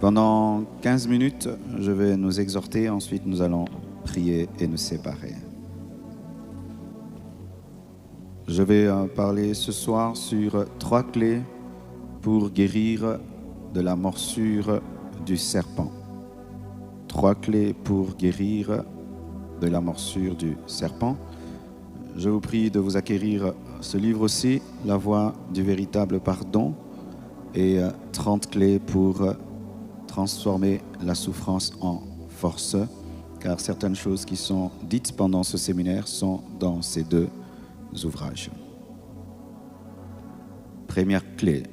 Pendant 15 minutes, je vais nous exhorter, ensuite nous allons prier et nous séparer. Je vais parler ce soir sur 3 clés pour guérir de la morsure du serpent. 3 clés pour guérir de la morsure du serpent. Je vous prie de vous acquérir ce livre aussi, La voie du véritable pardon, et 30 clés pour transformer la souffrance en force, car certaines choses qui sont dites pendant ce séminaire sont dans ces 2 ouvrages. Première clé.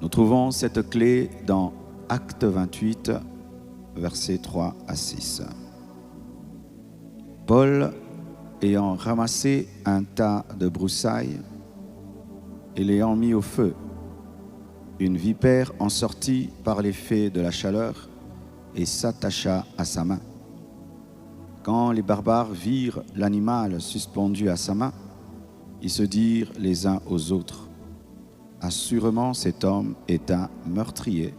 Nous trouvons cette clé dans Actes 28, versets 3 à 6. Paul, ayant ramassé un tas de broussailles et l'ayant mis au feu, une vipère en sortit par l'effet de la chaleur et s'attacha à sa main. Quand les barbares virent l'animal suspendu à sa main, ils se dirent les uns aux autres: « Assurément cet homme est un meurtrier,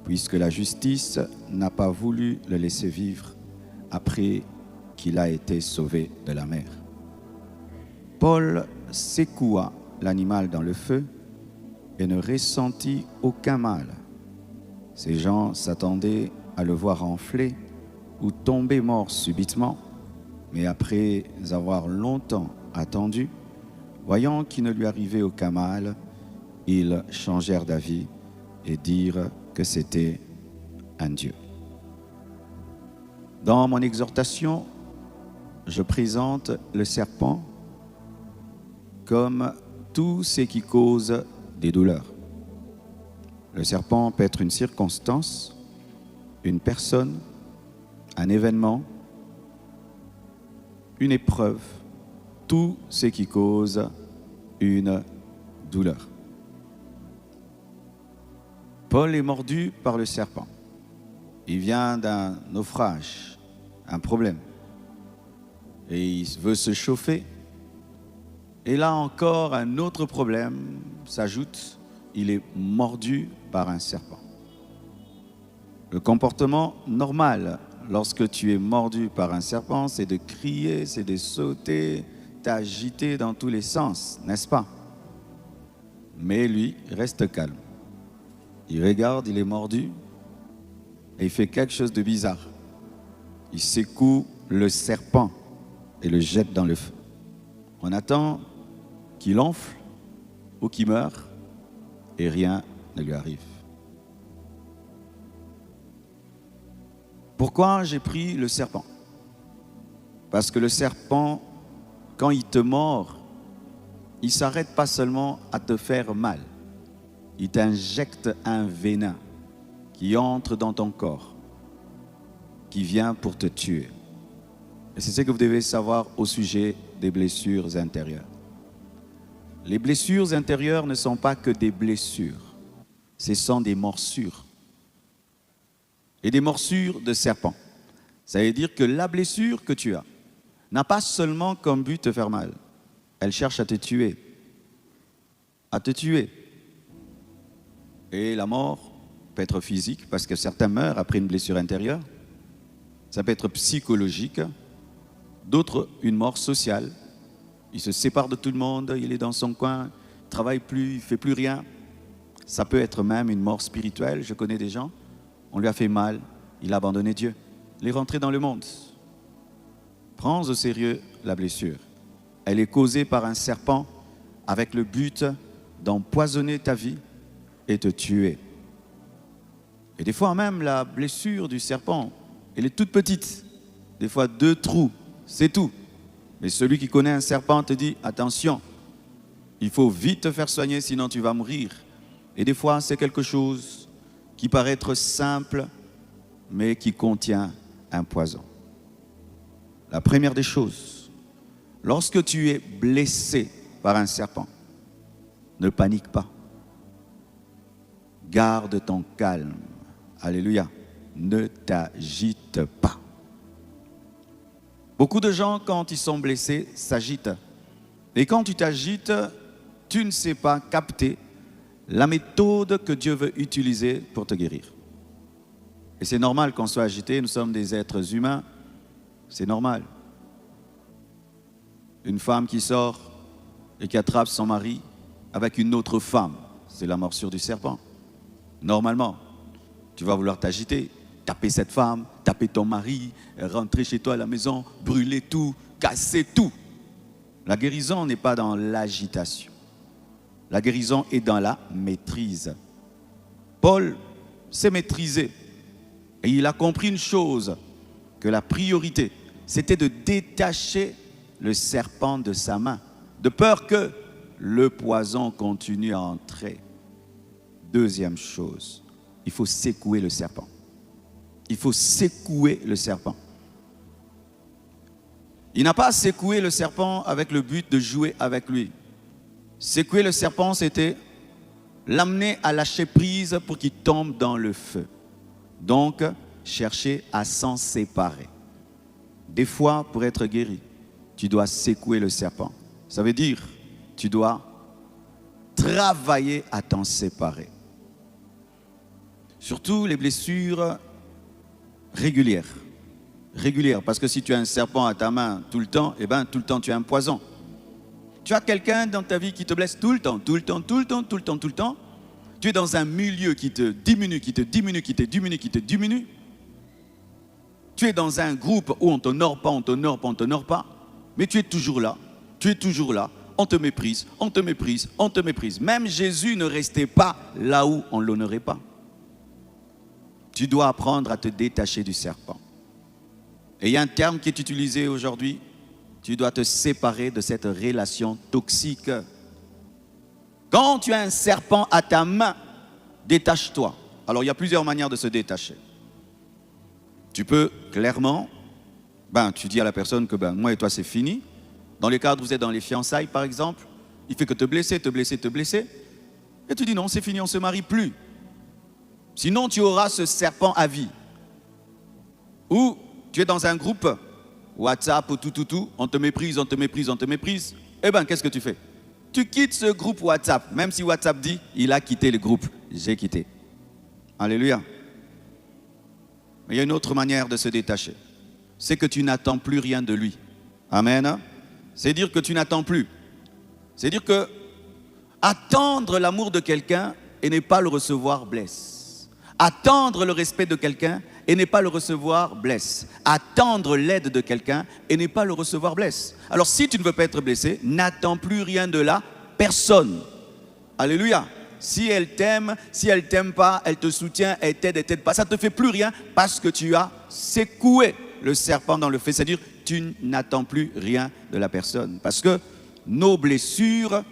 puisque la justice n'a pas voulu le laisser vivre après qu'il a été sauvé de la mer. » Paul secoua l'animal dans le feu et ne ressentit aucun mal. Ces gens s'attendaient à le voir enfler ou tomber mort subitement, mais après avoir longtemps attendu, voyant qu'il ne lui arrivait aucun mal, ils changèrent d'avis et dirent que c'était un Dieu. Dans mon exhortation, je présente le serpent comme tout ce qui cause des douleurs. Le serpent peut être une circonstance, une personne, un événement, une épreuve, tout ce qui cause une douleur. Paul est mordu par le serpent. Il vient d'un naufrage, un problème. Et il veut se chauffer. Et là encore, un autre problème s'ajoute. Il est mordu par un serpent. Le comportement normal lorsque tu es mordu par un serpent, c'est de crier, c'est de sauter, t'agiter dans tous les sens, n'est-ce pas? Mais lui reste calme. Il regarde, il est mordu et il fait quelque chose de bizarre. Il secoue le serpent et le jette dans le feu. On attend qu'il enfle ou qu'il meure et rien ne lui arrive. Pourquoi j'ai pris le serpent? Parce que le serpent, quand il te mord, il ne s'arrête pas seulement à te faire mal. Il t'injecte un venin qui entre dans ton corps, qui vient pour te tuer. Et c'est ce que vous devez savoir au sujet des blessures intérieures. Les blessures intérieures ne sont pas que des blessures, ce sont des morsures. Et des morsures de serpent. Ça veut dire que la blessure que tu as n'a pas seulement comme but de te faire mal. Elle cherche à te tuer. À te tuer. Et la mort peut être physique, parce que certains meurent après une blessure intérieure. Ça peut être psychologique. D'autres, une mort sociale. Il se sépare de tout le monde, il est dans son coin, il ne travaille plus, il ne fait plus rien. Ça peut être même une mort spirituelle. Je connais des gens, on lui a fait mal, il a abandonné Dieu. Il est rentré dans le monde. Prends au sérieux la blessure. Elle est causée par un serpent avec le but d'empoisonner ta vie et te tuer. Et des fois même, la blessure du serpent, elle est toute petite. Des fois 2 trous, c'est tout. Mais celui qui connaît un serpent te dit, attention, il faut vite te faire soigner, sinon tu vas mourir. Et des fois, c'est quelque chose qui paraît être simple, mais qui contient un poison. La première des choses, lorsque tu es blessé par un serpent, ne panique pas. Garde ton calme. Alléluia. Ne t'agite pas. Beaucoup de gens, quand ils sont blessés, s'agitent. Et quand tu t'agites, tu ne sais pas capter la méthode que Dieu veut utiliser pour te guérir. Et c'est normal qu'on soit agité, nous sommes des êtres humains, c'est normal. Une femme qui sort et qui attrape son mari avec une autre femme, c'est la morsure du serpent. Normalement, tu vas vouloir t'agiter, taper cette femme, taper ton mari, rentrer chez toi à la maison, brûler tout, casser tout. La guérison n'est pas dans l'agitation. La guérison est dans la maîtrise. Paul s'est maîtrisé et il a compris une chose, que la priorité, c'était de détacher le serpent de sa main, de peur que le poison continue à entrer. Deuxième chose, il faut secouer le serpent. Il faut secouer le serpent. Il n'a pas secoué le serpent avec le but de jouer avec lui. Secouer le serpent, c'était l'amener à lâcher prise pour qu'il tombe dans le feu. Donc, chercher à s'en séparer. Des fois, pour être guéri, tu dois secouer le serpent. Ça veut dire, tu dois travailler à t'en séparer. Surtout les blessures régulières. Régulière, parce que si tu as un serpent à ta main tout le temps, eh bien tout le temps tu as un poison. Tu as quelqu'un dans ta vie qui te blesse tout le temps, tout le temps, tout le temps, tout le temps, tout le temps. Tu es dans un milieu qui te diminue, qui te diminue, qui te diminue, qui te diminue. Tu es dans un groupe où on ne t'honore pas, on ne t'honore pas, on ne t'honore pas. Mais tu es toujours là, tu es toujours là. On te méprise, on te méprise, on te méprise. Même Jésus ne restait pas là où on ne l'honorait pas. Tu dois apprendre à te détacher du serpent. Et il y a un terme qui est utilisé aujourd'hui, tu dois te séparer de cette relation toxique. Quand tu as un serpent à ta main, détache-toi. Alors il y a plusieurs manières de se détacher. Tu peux clairement, tu dis à la personne que moi et toi c'est fini. Dans les cadres où vous êtes dans les fiançailles par exemple, il fait que te blesser, te blesser, te blesser. Et tu dis non, c'est fini, on ne se marie plus. Sinon tu auras ce serpent à vie. Ou tu es dans un groupe WhatsApp ou tout, on te méprise, on te méprise, on te méprise. Eh bien, qu'est-ce que tu fais? Tu quittes ce groupe WhatsApp, même si WhatsApp dit, il a quitté le groupe, j'ai quitté. Alléluia. Mais il y a une autre manière de se détacher. C'est que tu n'attends plus rien de lui. Amen. C'est dire que tu n'attends plus. C'est dire que attendre l'amour de quelqu'un et ne pas le recevoir blesse. Attendre le respect de quelqu'un et ne pas le recevoir blesse. Attendre l'aide de quelqu'un et ne pas le recevoir blesse. Alors si tu ne veux pas être blessé, n'attends plus rien de la personne. Alléluia. Si elle t'aime, si elle ne t'aime pas, elle te soutient, elle t'aide pas, ça ne te fait plus rien parce que tu as secoué le serpent dans le feu. C'est-à-dire tu n'attends plus rien de la personne. Parce que nos blessures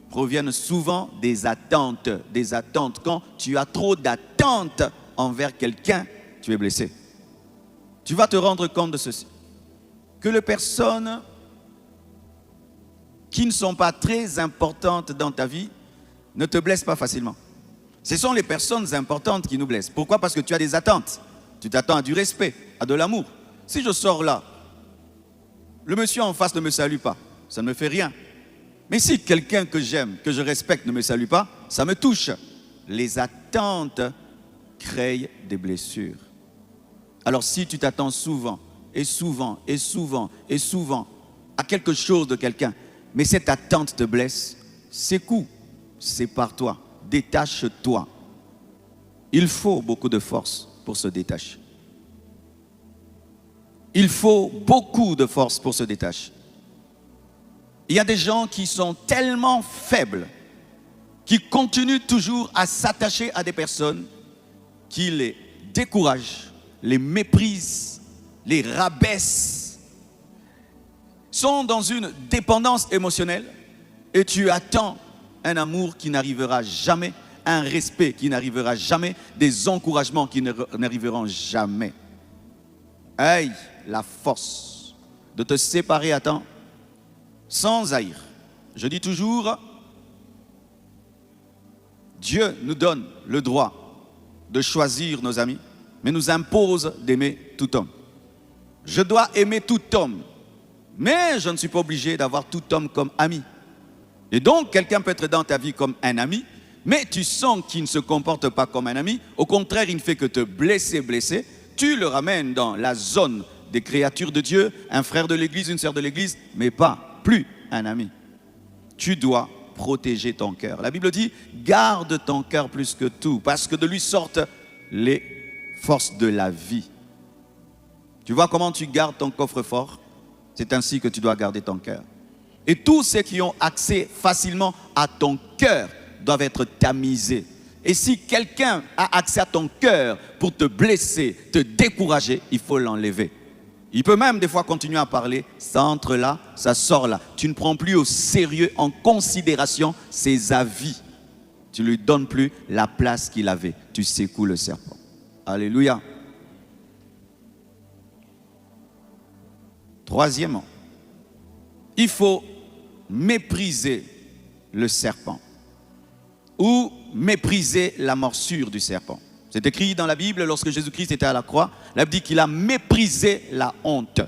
proviennent souvent des attentes. Des attentes. Quand tu as trop d'attentes envers quelqu'un, tu es blessé. Tu vas te rendre compte de ceci. Que les personnes qui ne sont pas très importantes dans ta vie ne te blessent pas facilement. Ce sont les personnes importantes qui nous blessent. Pourquoi? Parce que tu as des attentes. Tu t'attends à du respect, à de l'amour. Si je sors là, le monsieur en face ne me salue pas, ça ne me fait rien. Mais si quelqu'un que j'aime, que je respecte ne me salue pas, ça me touche. Les attentes créent des blessures. Alors si tu t'attends souvent, et souvent, et souvent, et souvent à quelque chose de quelqu'un, mais cette attente te blesse, secoue, sépare-toi, détache-toi. Il faut beaucoup de force pour se détacher. Il faut beaucoup de force pour se détacher. Il y a des gens qui sont tellement faibles, qui continuent toujours à s'attacher à des personnes qui les découragent, les méprisent, les rabaissent, sont dans une dépendance émotionnelle et tu attends un amour qui n'arrivera jamais, un respect qui n'arrivera jamais, des encouragements qui n'arriveront jamais. Aie la force de te séparer à temps sans haïr. Je dis toujours, Dieu nous donne le droit de choisir nos amis, mais nous impose d'aimer tout homme. Je dois aimer tout homme, mais je ne suis pas obligé d'avoir tout homme comme ami. Et donc, quelqu'un peut être dans ta vie comme un ami, mais tu sens qu'il ne se comporte pas comme un ami, au contraire, il ne fait que te blesser, tu le ramènes dans la zone des créatures de Dieu, un frère de l'église, une sœur de l'église, mais plus un ami. Tu dois protéger ton cœur. La Bible dit, garde ton cœur plus que tout, parce que de lui sortent les forces de la vie. Tu vois comment tu gardes ton coffre-fort? C'est ainsi que tu dois garder ton cœur. Et tous ceux qui ont accès facilement à ton cœur doivent être tamisés. Et si quelqu'un a accès à ton cœur pour te blesser, te décourager, il faut l'enlever. Il peut même des fois continuer à parler, ça entre là, ça sort là. Tu ne prends plus au sérieux, en considération ses avis. Tu ne lui donnes plus la place qu'il avait. Tu secoues le serpent. Alléluia. Troisièmement, il faut mépriser le serpent ou mépriser la morsure du serpent. C'est écrit dans la Bible, lorsque Jésus-Christ était à la croix, la Bible dit qu'il a méprisé la honte.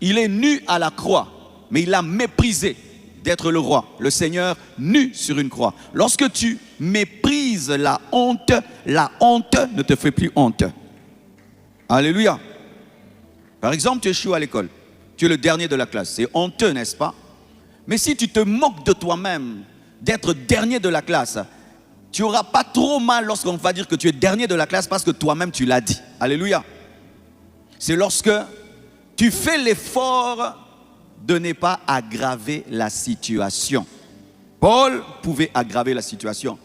Il est nu à la croix, mais il a méprisé d'être le roi, le Seigneur nu sur une croix. Lorsque tu méprises la honte ne te fait plus honte. Alléluia. Par exemple, tu échoues à l'école. Tu es le dernier de la classe. C'est honteux, n'est-ce pas? Mais si tu te moques de toi-même, d'être dernier de la classe, tu n'auras pas trop mal lorsqu'on va dire que tu es dernier de la classe parce que toi-même tu l'as dit. Alléluia. C'est lorsque tu fais l'effort de ne pas aggraver la situation. Paul pouvait aggraver la situation.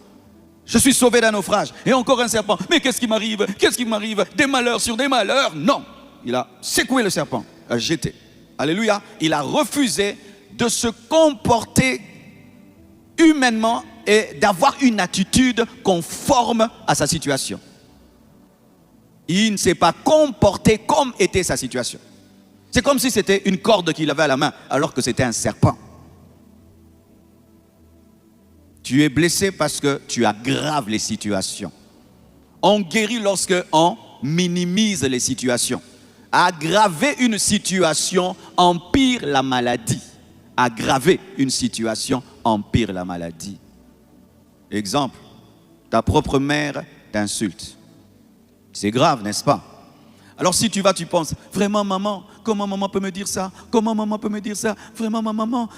Je suis sauvé d'un naufrage et encore un serpent. Mais qu'est-ce qui m'arrive? Qu'est-ce qui m'arrive? Des malheurs sur des malheurs? Non. Il a secoué le serpent, a jeté. Alléluia. Il a refusé de se comporter humainement et d'avoir une attitude conforme à sa situation. Il ne s'est pas comporté comme était sa situation. C'est comme si c'était une corde qu'il avait à la main alors que c'était un serpent. Tu es blessé parce que tu aggraves les situations. On guérit lorsque on minimise les situations. Aggraver une situation empire la maladie. Aggraver une situation empire la maladie. Exemple, ta propre mère t'insulte. C'est grave, n'est-ce pas? Alors si tu vas, tu penses, vraiment maman, comment maman peut me dire ça? Comment maman peut me dire ça? Vraiment ma maman,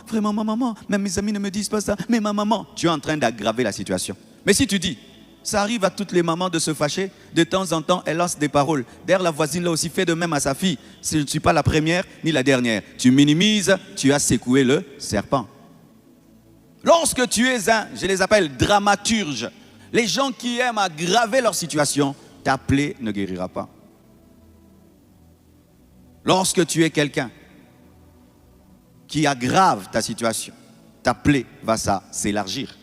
même mes amis ne me disent pas ça, mais ma maman, tu es en train d'aggraver la situation. Mais si tu dis, ça arrive à toutes les mamans de se fâcher, de temps en temps, elle lance des paroles. D'ailleurs, la voisine l'a aussi fait de même à sa fille. Je ne suis pas la première ni la dernière. Tu minimises, tu as secoué le serpent. Lorsque tu es je les appelle dramaturges, les gens qui aiment aggraver leur situation, ta plaie ne guérira pas. Lorsque tu es quelqu'un qui aggrave ta situation, ta plaie va s'élargir.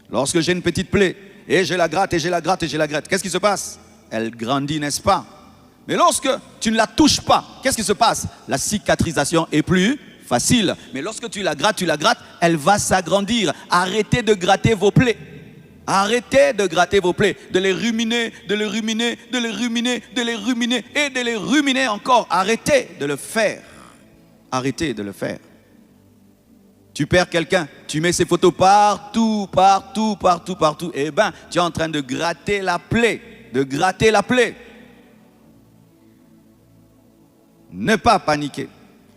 Lorsque j'ai une petite plaie, et je la gratte, et je la gratte, et je la gratte, qu'est-ce qui se passe? Elle grandit, n'est-ce pas? Mais lorsque tu ne la touches pas, qu'est-ce qui se passe? La cicatrisation est plus facile. Mais lorsque tu la grattes, elle va s'agrandir. Arrêtez de gratter vos plaies. Arrêtez de gratter vos plaies, de les ruminer, de les ruminer, de les ruminer, de les ruminer et de les ruminer encore. Arrêtez de le faire. Arrêtez de le faire. Tu perds quelqu'un, tu mets ses photos partout. Eh bien, tu es en train de gratter la plaie, Ne pas paniquer.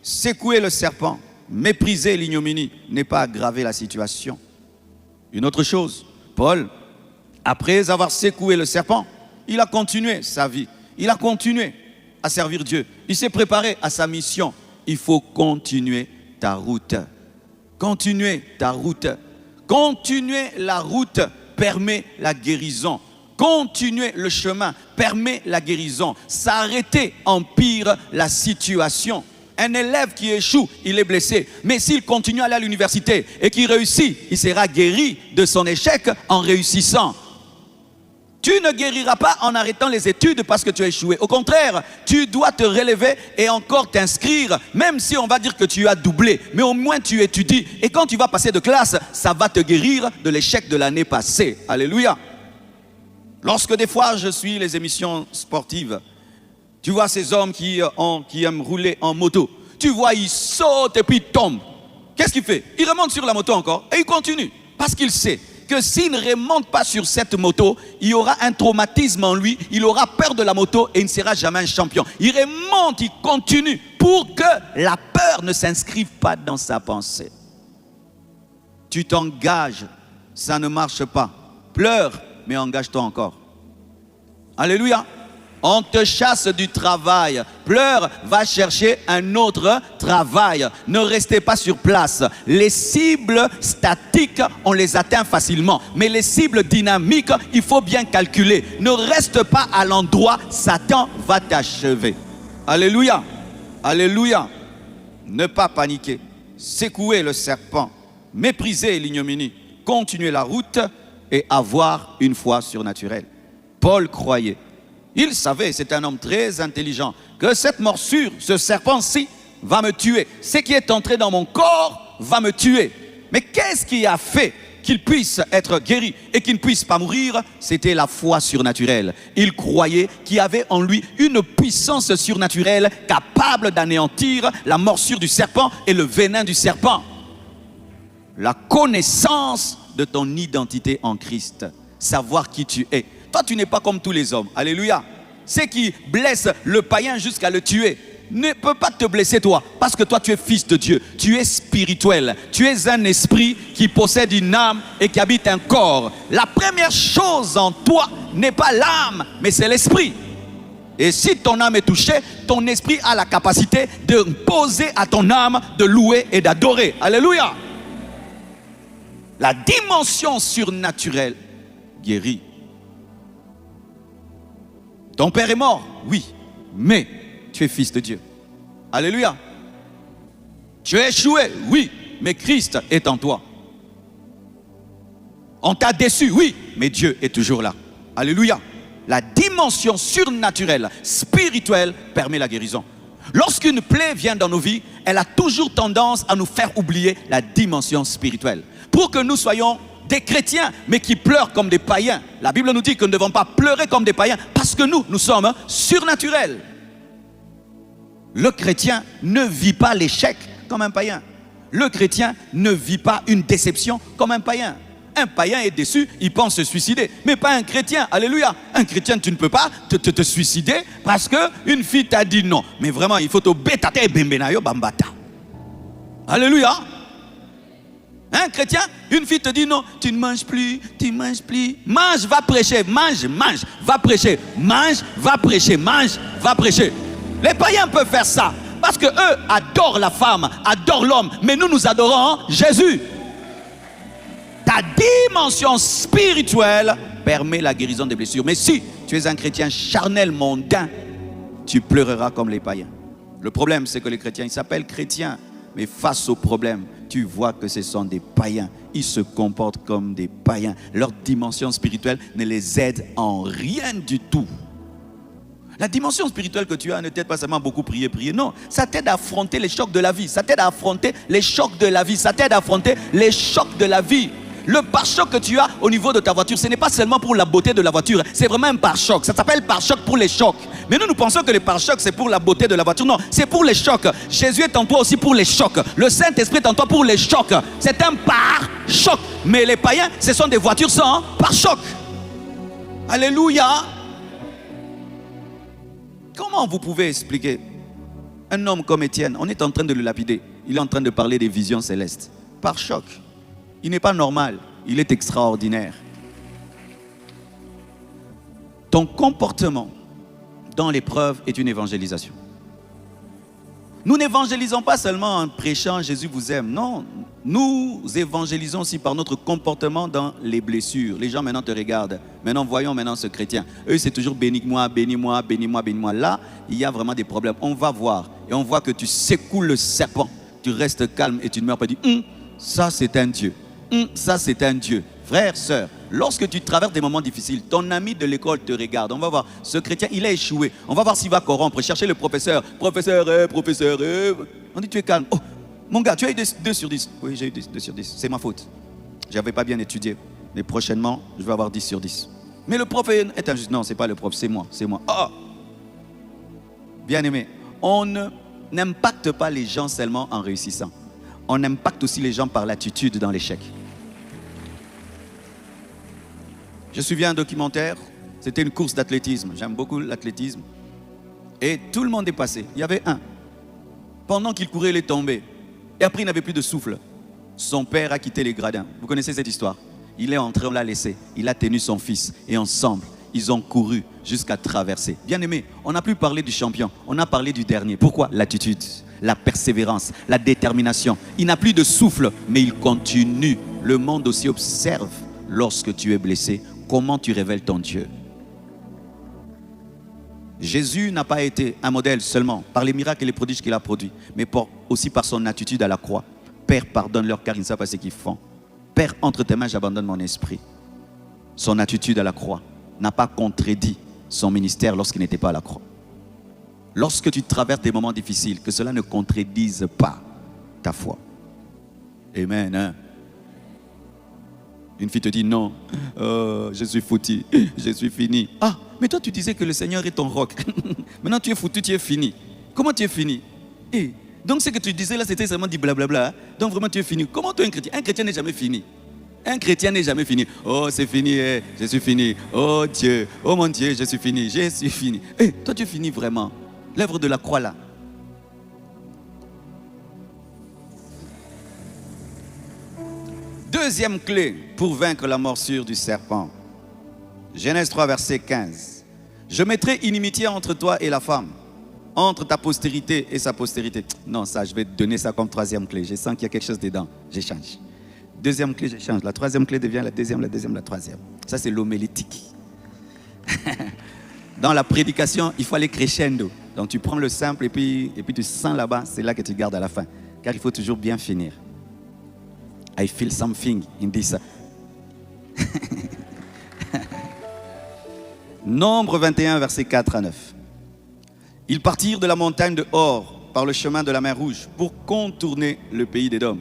Secouer le serpent, mépriser l'ignominie, n'est pas aggraver la situation. Une autre chose, Paul, après avoir secoué le serpent, il a continué sa vie. Il a continué à servir Dieu. Il s'est préparé à sa mission. Il faut continuer ta route. Continuer ta route. Continuer la route permet la guérison. Continuer le chemin permet la guérison. S'arrêter empire la situation. Un élève qui échoue, il est blessé. Mais s'il continue à aller à l'université et qu'il réussit, il sera guéri de son échec en réussissant. Tu ne guériras pas en arrêtant les études parce que tu as échoué. Au contraire, tu dois te relever et encore t'inscrire, même si on va dire que tu as doublé. Mais au moins tu étudies. Et quand tu vas passer de classe, ça va te guérir de l'échec de l'année passée. Alléluia. Lorsque des fois je suis les émissions sportives, tu vois ces hommes qui aiment rouler en moto. Tu vois, ils sautent et puis ils tombent. Qu'est-ce qu'il fait? Il remonte sur la moto encore et il continue. Parce qu'il sait que s'il ne remonte pas sur cette moto, il y aura un traumatisme en lui, il aura peur de la moto et il ne sera jamais un champion. Il remonte, il continue pour que la peur ne s'inscrive pas dans sa pensée. Tu t'engages, ça ne marche pas. Pleure, mais engage-toi encore. Alléluia. On te chasse du travail. Pleure, va chercher un autre travail. Ne restez pas sur place. Les cibles statiques, on les atteint facilement. Mais les cibles dynamiques, il faut bien calculer. Ne reste pas à l'endroit, Satan va t'achever. Alléluia. Alléluia. Ne pas paniquer. Secouer le serpent. Mépriser l'ignominie. Continuer la route et avoir une foi surnaturelle. Paul croyait. Il savait, c'est un homme très intelligent, que cette morsure, ce serpent-ci, va me tuer. Ce qui est entré dans mon corps va me tuer. Mais qu'est-ce qui a fait qu'il puisse être guéri et qu'il ne puisse pas mourir? C'était la foi surnaturelle. Il croyait qu'il y avait en lui une puissance surnaturelle capable d'anéantir la morsure du serpent et le venin du serpent. La connaissance de ton identité en Christ. Savoir qui tu es. Toi, tu n'es pas comme tous les hommes. Alléluia. Ce qui blesse le païen jusqu'à le tuer ne peut pas te blesser toi. Parce que toi, tu es fils de Dieu. Tu es spirituel. Tu es un esprit qui possède une âme et qui habite un corps. La première chose en toi n'est pas l'âme, mais c'est l'esprit. Et si ton âme est touchée, ton esprit a la capacité de poser à ton âme de louer et d'adorer. Alléluia. La dimension surnaturelle guérit. Ton père est mort, oui, mais tu es fils de Dieu. Alléluia. Tu as échoué, oui, mais Christ est en toi. On t'a déçu, oui, mais Dieu est toujours là. Alléluia. La dimension surnaturelle, spirituelle, permet la guérison. Lorsqu'une plaie vient dans nos vies, elle a toujours tendance à nous faire oublier la dimension spirituelle. Pour que nous soyons des chrétiens, mais qui pleurent comme des païens. La Bible nous dit que nous ne devons pas pleurer comme des païens, parce que nous sommes surnaturels. Le chrétien ne vit pas l'échec comme un païen. Le chrétien ne vit pas une déception comme un païen. Un païen est déçu, il pense se suicider, mais pas un chrétien. Alléluia. Un chrétien, tu ne peux pas te suicider parce qu'une fille t'a dit non. Mais vraiment, il faut te bétate et bembenayo bambata. Alléluia. Un chrétien, une fille te dit non, tu ne manges plus, tu ne manges plus. Mange, va prêcher, mange, va prêcher. Mange, va prêcher, mange, va prêcher. Les païens peuvent faire ça parce que eux adorent la femme, adorent l'homme, mais nous adorons Jésus. Ta dimension spirituelle permet la guérison des blessures. Mais si tu es un chrétien charnel, mondain, tu pleureras comme les païens. Le problème, c'est que les chrétiens, ils s'appellent chrétiens, mais face au problème, tu vois que ce sont des païens. Ils se comportent comme des païens. Leur dimension spirituelle ne les aide en rien du tout. La dimension spirituelle que tu as ne t'aide pas seulement à beaucoup prier. Non, ça t'aide à affronter les chocs de la vie. Ça t'aide à affronter les chocs de la vie. Ça t'aide à affronter les chocs de la vie. Le pare-choc que tu as au niveau de ta voiture, ce n'est pas seulement pour la beauté de la voiture, c'est vraiment un pare-choc. Ça s'appelle pare-choc pour les chocs. Mais nous pensons que les pare-chocs, c'est pour la beauté de la voiture. Non, c'est pour les chocs. Jésus est en toi aussi pour les chocs. Le Saint-Esprit est en toi pour les chocs. C'est un pare-choc. Mais les païens, ce sont des voitures sans pare-choc. Alléluia. Comment vous pouvez expliquer un homme comme Étienne? On est en train de le lapider. Il est en train de parler des visions célestes. Pare-choc. Il n'est pas normal, il est extraordinaire. Ton comportement dans l'épreuve est une évangélisation. Nous n'évangélisons pas seulement en prêchant Jésus vous aime. Non, nous évangélisons aussi par notre comportement dans les blessures. Les gens maintenant te regardent. Maintenant, voyons maintenant ce chrétien. Eux, c'est toujours bénis-moi, bénis-moi, bénis-moi, bénis-moi. Là, il y a vraiment des problèmes. On va voir et on voit que tu secoues le serpent. Tu restes calme et tu ne meurs pas. Tu dis, ça c'est un Dieu. Ça c'est un Dieu. Frère, sœur, lorsque tu traverses des moments difficiles, ton ami de l'école te regarde. On va voir, ce chrétien, il a échoué. On va voir s'il va corrompre. Chercher le professeur. Professeur. On dit, tu es calme. Oh, mon gars, tu as eu 2 sur 10. Oui, j'ai eu 2 sur 10. C'est ma faute. Je n'avais pas bien étudié. Mais prochainement, je vais avoir 10 sur 10. Mais le prof est injuste. Non, ce n'est pas le prof, c'est moi. Oh. Bien aimé, on n'impacte pas les gens seulement en réussissant. On impacte aussi les gens par l'attitude dans l'échec. Je suivais un documentaire, c'était une course d'athlétisme. J'aime beaucoup l'athlétisme. Et tout le monde est passé. Il y avait un. Pendant qu'il courait, il est tombé. Et après, il n'avait plus de souffle. Son père a quitté les gradins. Vous connaissez cette histoire? Il est entré, on l'a laissé. Il a tenu son fils. Et ensemble, ils ont couru jusqu'à traverser. Bien aimé, on n'a plus parlé du champion. On a parlé du dernier. Pourquoi? L'attitude, la persévérance, la détermination. Il n'a plus de souffle, mais il continue. Le monde aussi observe lorsque tu es blessé. Comment tu révèles ton Dieu? Jésus n'a pas été un modèle seulement par les miracles et les prodiges qu'il a produits, mais aussi par son attitude à la croix. Père, pardonne-leur car ils ne savent pas ce qu'ils font. Père, entre tes mains, j'abandonne mon esprit. Son attitude à la croix n'a pas contredit son ministère lorsqu'il n'était pas à la croix. Lorsque tu traverses des moments difficiles, que cela ne contredise pas ta foi. Amen. Hein? Une fille te dit non, je suis foutu, je suis fini. Ah, mais toi tu disais que le Seigneur est ton roc. Maintenant tu es foutu, tu es fini. Comment tu es fini? Donc ce que tu disais là, c'était seulement du blablabla. Donc vraiment tu es fini. Comment toi un chrétien? Un chrétien n'est jamais fini. Un chrétien n'est jamais fini. Oh c'est fini, je suis fini. Oh Dieu, oh mon Dieu, je suis fini, je suis fini. Toi tu es fini vraiment. L'œuvre de la croix là. Deuxième clé pour vaincre la morsure du serpent. Genèse 3, verset 15. Je mettrai inimitié entre toi et la femme, entre ta postérité et sa postérité. Non, ça, je vais te donner ça comme troisième clé. Je sens qu'il y a quelque chose dedans. J'échange. Deuxième clé, j'échange. La troisième clé devient la deuxième, la troisième. Ça, c'est l'homélétique. Dans la prédication, il faut aller crescendo. Donc, tu prends le simple et puis tu sens là-bas, c'est là que tu gardes à la fin. Car il faut toujours bien finir. I feel something in this. Nombre 21, versets 4 à 9. Ils partirent de la montagne de Hor par le chemin de la mer Rouge pour contourner le pays d'Édom.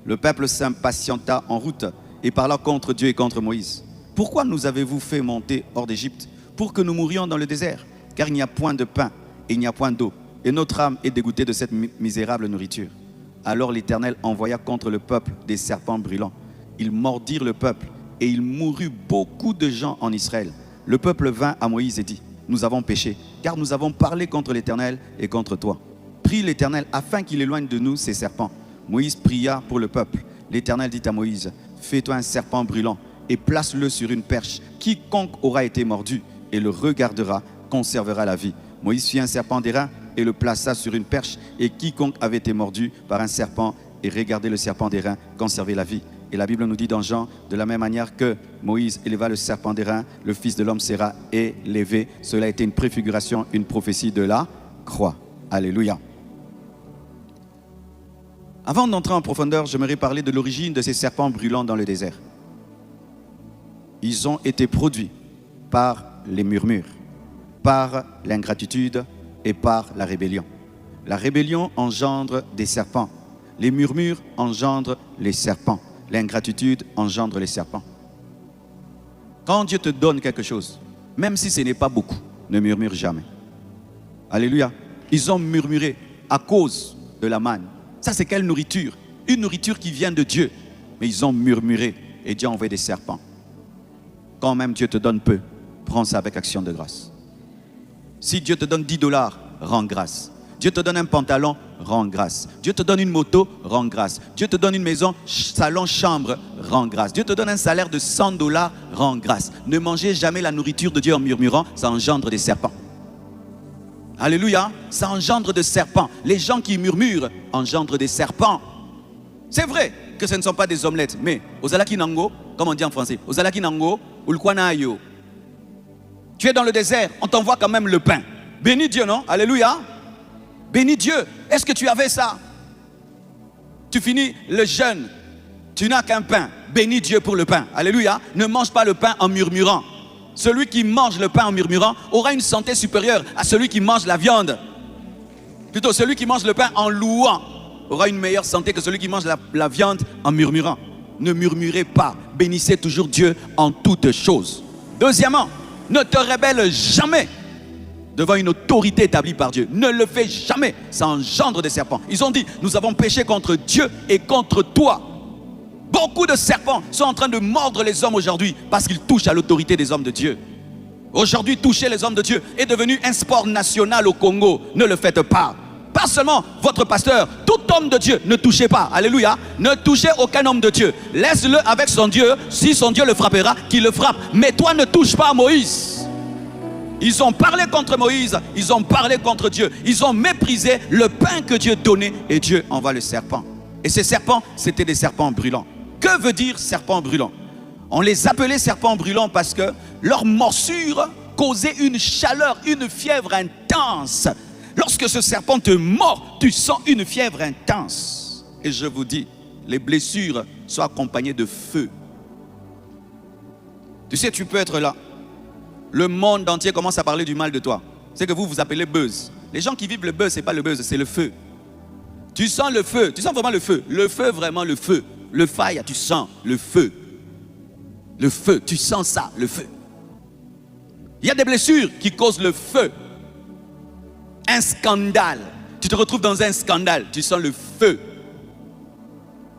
Le peuple s'impatienta en route et parla contre Dieu et contre Moïse. Pourquoi nous avez-vous fait monter hors d'Égypte pour que nous mourions dans le désert? Car il n'y a point de pain et il n'y a point d'eau. Et notre âme est dégoûtée de cette misérable nourriture. Alors l'Éternel envoya contre le peuple des serpents brûlants. Ils mordirent le peuple et il mourut beaucoup de gens en Israël. Le peuple vint à Moïse et dit, nous avons péché, car nous avons parlé contre l'Éternel et contre toi. Prie l'Éternel afin qu'il éloigne de nous ces serpents. Moïse pria pour le peuple. L'Éternel dit à Moïse, fais-toi un serpent brûlant et place-le sur une perche. Quiconque aura été mordu et le regardera conservera la vie. Moïse fit un serpent d'airain et le plaça sur une perche, et quiconque avait été mordu par un serpent et regardait le serpent d'airain conservait la vie. Et la Bible nous dit dans Jean, de la même manière que Moïse éleva le serpent d'airain, le Fils de l'homme sera élevé. Cela a été une préfiguration, une prophétie de la croix. Alléluia. Avant d'entrer en profondeur, j'aimerais parler de l'origine de ces serpents brûlants dans le désert. Ils ont été produits par les murmures, par l'ingratitude et par la rébellion. La rébellion engendre des serpents. Les murmures engendrent les serpents. L'ingratitude engendre les serpents. Quand Dieu te donne quelque chose, même si ce n'est pas beaucoup, ne murmure jamais. Alléluia. Ils ont murmuré à cause de la manne. Ça, c'est quelle nourriture? Une nourriture qui vient de Dieu. Mais ils ont murmuré et Dieu a envoyé des serpents. Quand même Dieu te donne peu, prends ça avec action de grâce. Si Dieu te donne 10 $, rends grâce. Dieu te donne un pantalon, rends grâce. Dieu te donne une moto, rends grâce. Dieu te donne une maison, salon, chambre, rends grâce. Dieu te donne un salaire de 100 $, rends grâce. Ne mangez jamais la nourriture de Dieu en murmurant, ça engendre des serpents. Alléluia, ça engendre des serpents. Les gens qui murmurent engendrent des serpents. C'est vrai que ce ne sont pas des omelettes, mais ozalaki nango, comme on dit en français, ozalaki nango, ulkwanayo. Tu es dans le désert, on t'envoie quand même le pain. Bénis Dieu, non? Alléluia. Bénis Dieu. Est-ce que tu avais ça? Tu finis le jeûne, tu n'as qu'un pain. Bénis Dieu pour le pain. Alléluia. Ne mange pas le pain en murmurant. Celui qui mange le pain en murmurant aura une santé supérieure à celui qui mange la viande. Plutôt, celui qui mange le pain en louant aura une meilleure santé que celui qui mange la viande en murmurant. Ne murmurez pas. Bénissez toujours Dieu en toutes choses. Deuxièmement, ne te rebelle jamais devant une autorité établie par Dieu. Ne le fais jamais. Ça engendre des serpents. Ils ont dit, nous avons péché contre Dieu et contre toi. Beaucoup de serpents sont en train de mordre les hommes aujourd'hui parce qu'ils touchent à l'autorité des hommes de Dieu. Aujourd'hui, toucher les hommes de Dieu est devenu un sport national au Congo. Ne le faites pas. Pas seulement votre pasteur, tout homme de Dieu, ne touchez pas. Alléluia. Ne touchez aucun homme de Dieu. Laisse-le avec son Dieu. Si son Dieu le frappera, qu'il le frappe. Mais toi, ne touche pas à Moïse. Ils ont parlé contre Moïse. Ils ont parlé contre Dieu. Ils ont méprisé le pain que Dieu donnait. Et Dieu envoie le serpent. Et ces serpents, c'était des serpents brûlants. Que veut dire serpent brûlant? On les appelait serpents brûlants parce que leur morsure causait une chaleur, une fièvre intense. Lorsque ce serpent te mord, tu sens une fièvre intense. Et je vous dis, les blessures sont accompagnées de feu. Tu sais, tu peux être là. Le monde entier commence à parler du mal de toi. C'est que vous vous appelez buzz. Les gens qui vivent le buzz, ce n'est pas le buzz, c'est le feu. Tu sens le feu, tu sens vraiment le feu. Le feu, vraiment le feu. Le fire, tu sens le feu. Le feu, tu sens ça, le feu. Il y a des blessures qui causent le feu. Un scandale. Tu te retrouves dans un scandale, tu sens le feu.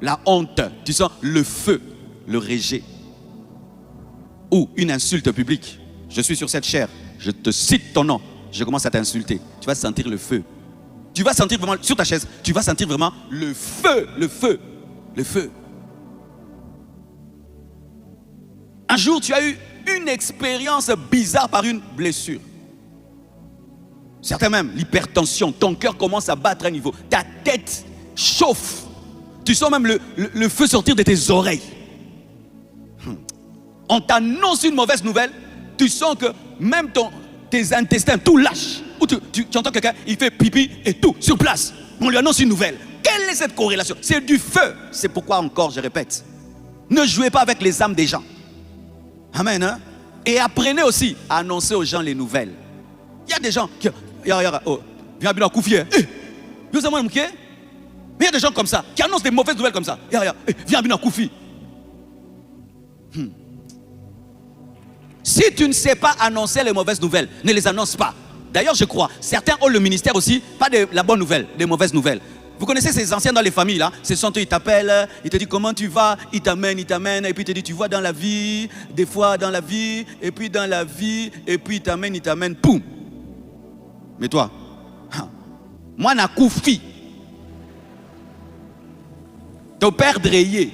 La honte, tu sens le feu. Le rejet. Ou une insulte publique. Je suis sur cette chaire, je te cite ton nom, je commence à t'insulter. Tu vas sentir le feu. Tu vas sentir vraiment, sur ta chaise, tu vas sentir vraiment le feu, le feu, le feu. Un jour, tu as eu une expérience bizarre par une blessure. Certains même, l'hypertension, ton cœur commence à battre à un niveau. Ta tête chauffe. Tu sens même le feu sortir de tes oreilles. On t'annonce une mauvaise nouvelle, tu sens que même tes intestins, tout lâche. Ou tu entends quelqu'un, il fait pipi et tout, sur place. On lui annonce une nouvelle. Quelle est cette corrélation? C'est du feu. C'est pourquoi encore, je répète, ne jouez pas avec les âmes des gens. Amen. Hein? Et apprenez aussi à annoncer aux gens les nouvelles. Il y a des gens qui... Oh, viens bien confier. Mais il y a des gens comme ça, qui annoncent des mauvaises nouvelles comme ça. Viens bien confier. Si tu ne sais pas annoncer les mauvaises nouvelles, ne les annonce pas. D'ailleurs, je crois, certains ont le ministère aussi, pas de la bonne nouvelle, des mauvaises nouvelles. Vous connaissez ces anciens dans les familles là, ce sont eux, ils t'appellent, ils te disent comment tu vas, ils t'amènent, et puis ils te disent tu vois dans la vie, des fois dans la vie, et puis dans la vie, et puis ils t'amènent, poum. Mais toi, moi n'a koufi. Ton père drayé.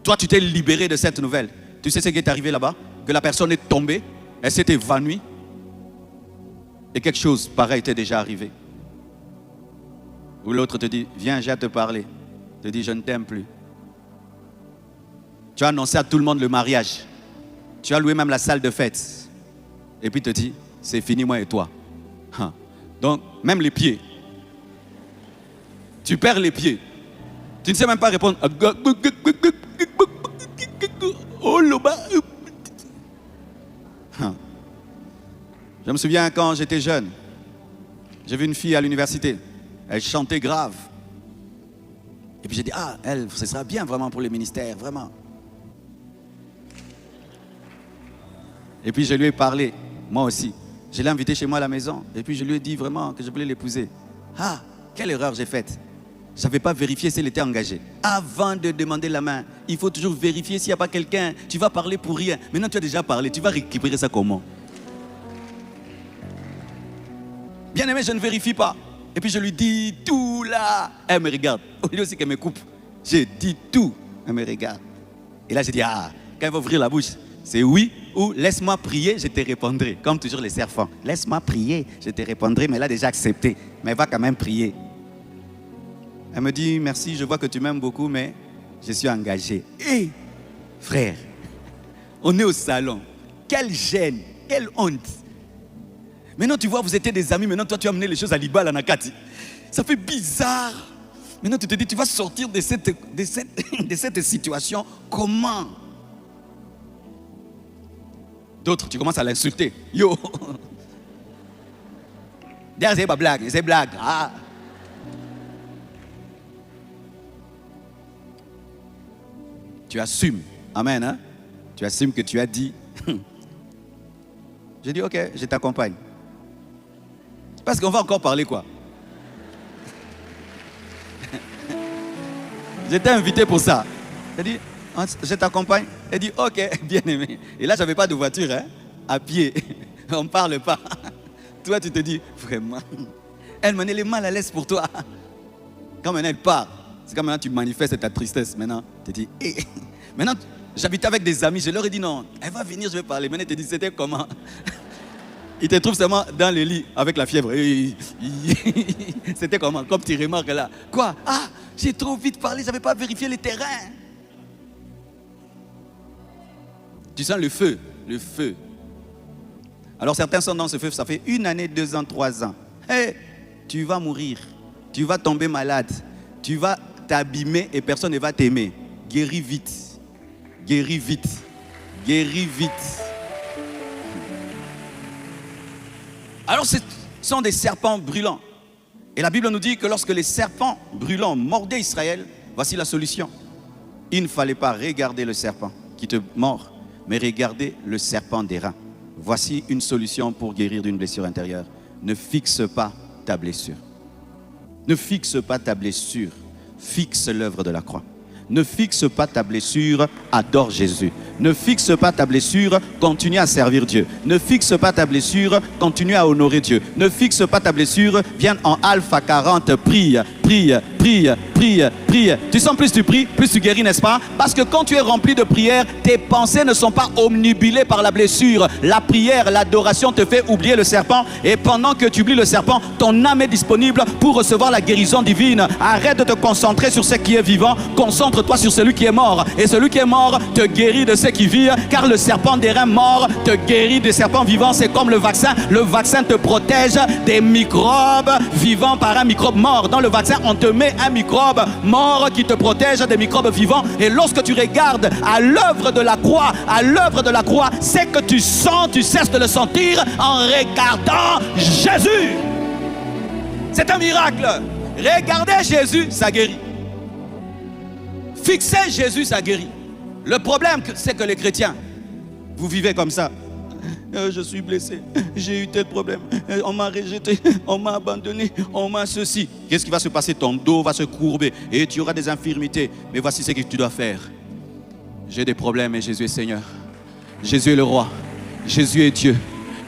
Toi, tu t'es libéré de cette nouvelle. Tu sais ce qui est arrivé là-bas? Que la personne est tombée, elle s'est évanouie. Et quelque chose pareil t'est déjà arrivé. Ou l'autre te dit, viens, j'ai à te parler. Te dit, je ne t'aime plus. Tu as annoncé à tout le monde le mariage. Tu as loué même la salle de fête. Et puis te dit, c'est fini moi et toi. Donc, même les pieds. Tu perds les pieds. Tu ne sais même pas répondre. Oh, je me souviens quand j'étais jeune, j'ai vu une fille à l'université. Elle chantait grave. Et puis j'ai dit, ah, elle, ce sera bien vraiment pour le ministère, vraiment. Et puis je lui ai parlé, moi aussi. Je l'ai invitée chez moi à la maison. Et puis je lui ai dit vraiment que je voulais l'épouser. Ah, quelle erreur j'ai faite. Je n'avais pas vérifié si elle était engagée. Avant de demander la main, il faut toujours vérifier s'il n'y a pas quelqu'un. Tu vas parler pour rien. Maintenant tu as déjà parlé, tu vas récupérer ça comment? Bien aimé, je ne vérifie pas. Et puis je lui dis tout là. Elle me regarde. Au lieu aussi qu'elle me coupe. Je dis tout. Elle me regarde. Et là, je dis, ah, quand elle va ouvrir la bouche, c'est oui ou laisse-moi prier, je te répondrai. Comme toujours les serpents. Laisse-moi prier, je te répondrai. Mais elle a déjà accepté. Mais elle va quand même prier. Elle me dit, merci, je vois que tu m'aimes beaucoup, mais je suis engagé. Hé, frère, on est au salon. Quelle gêne, quelle honte. Maintenant, tu vois, vous étiez des amis. Maintenant, toi, tu as amené les choses à Liba, à Nakati. Ça fait bizarre. Maintenant, tu te dis, tu vas sortir de cette situation. Comment? D'autres, tu commences à l'insulter. Yo. D'ailleurs, c'est pas blague, c'est blague. Ah. Tu assumes. Amen. Hein? Tu assumes que tu as dit. J'ai dit, ok, je t'accompagne. Parce qu'on va encore parler quoi? J'étais invité pour ça. Elle dit, je t'accompagne. Elle dit, ok, bien aimé. Et là, je n'avais pas de voiture, hein, à pied. On ne parle pas. Toi, tu te dis, vraiment. Elle m'en est les mal à l'aise pour toi. Quand maintenant elle part, c'est comme maintenant tu manifestes ta tristesse. Maintenant, tu te dis, hey. Maintenant, j'habitais avec des amis, je leur ai dit non, elle va venir, je vais parler. Maintenant, ils te disent, c'était comment? Ils te trouvent seulement dans le lit avec la fièvre. C'était comment? Comme tu remarques là. Quoi? Ah, j'ai trop vite parlé, je n'avais pas vérifié les terrains. Tu sens le feu, le feu. Alors certains sont dans ce feu, ça fait 1 année, 2 ans, 3 ans. Hey, tu vas mourir, tu vas tomber malade, tu vas t'abîmer et personne ne va t'aimer. Guéris vite, guéris vite, guéris vite. Alors ce sont des serpents brûlants. Et la Bible nous dit que lorsque les serpents brûlants mordaient Israël, voici la solution. Il ne fallait pas regarder le serpent qui te mord, mais regarder le serpent des reins. Voici une solution pour guérir d'une blessure intérieure. Ne fixe pas ta blessure. Ne fixe pas ta blessure. Fixe l'œuvre de la croix. Ne fixe pas ta blessure, adore Jésus. Ne fixe pas ta blessure, continue à servir Dieu. Ne fixe pas ta blessure, continue à honorer Dieu. Ne fixe pas ta blessure, viens en Alpha 40, prie, prie, prie, prie, prie. Tu sens plus tu pries, plus tu guéris, n'est-ce pas? Parce que quand tu es rempli de prière, tes pensées ne sont pas omnibulées par la blessure. La prière, l'adoration te fait oublier le serpent. Et pendant que tu oublies le serpent, ton âme est disponible pour recevoir la guérison divine. Arrête de te concentrer sur ce qui est vivant. Concentre-toi sur celui qui est mort. Et celui qui est mort te guérit de ce qui vit. Car le serpent des reins morts te guérit des serpents vivants. C'est comme le vaccin. Le vaccin te protège des microbes vivants par un microbe mort. Dans le vaccin, on te met un microbe mort qui te protège des microbes vivants. Et lorsque tu regardes à l'œuvre de la croix, c'est que tu sens, tu cesses de le sentir en regardant Jésus. C'est un miracle. Regardez Jésus, ça guérit. Fixez Jésus, ça guérit. Le problème, c'est que les chrétiens, vous vivez comme ça. Je suis blessé, j'ai eu tel problème, on m'a rejeté, on m'a abandonné, on m'a ceci. Qu'est-ce qui va se passer? Ton dos va se courber et tu auras des infirmités. Mais voici ce que tu dois faire. J'ai des problèmes et Jésus est Seigneur. Jésus est le roi. Jésus est Dieu.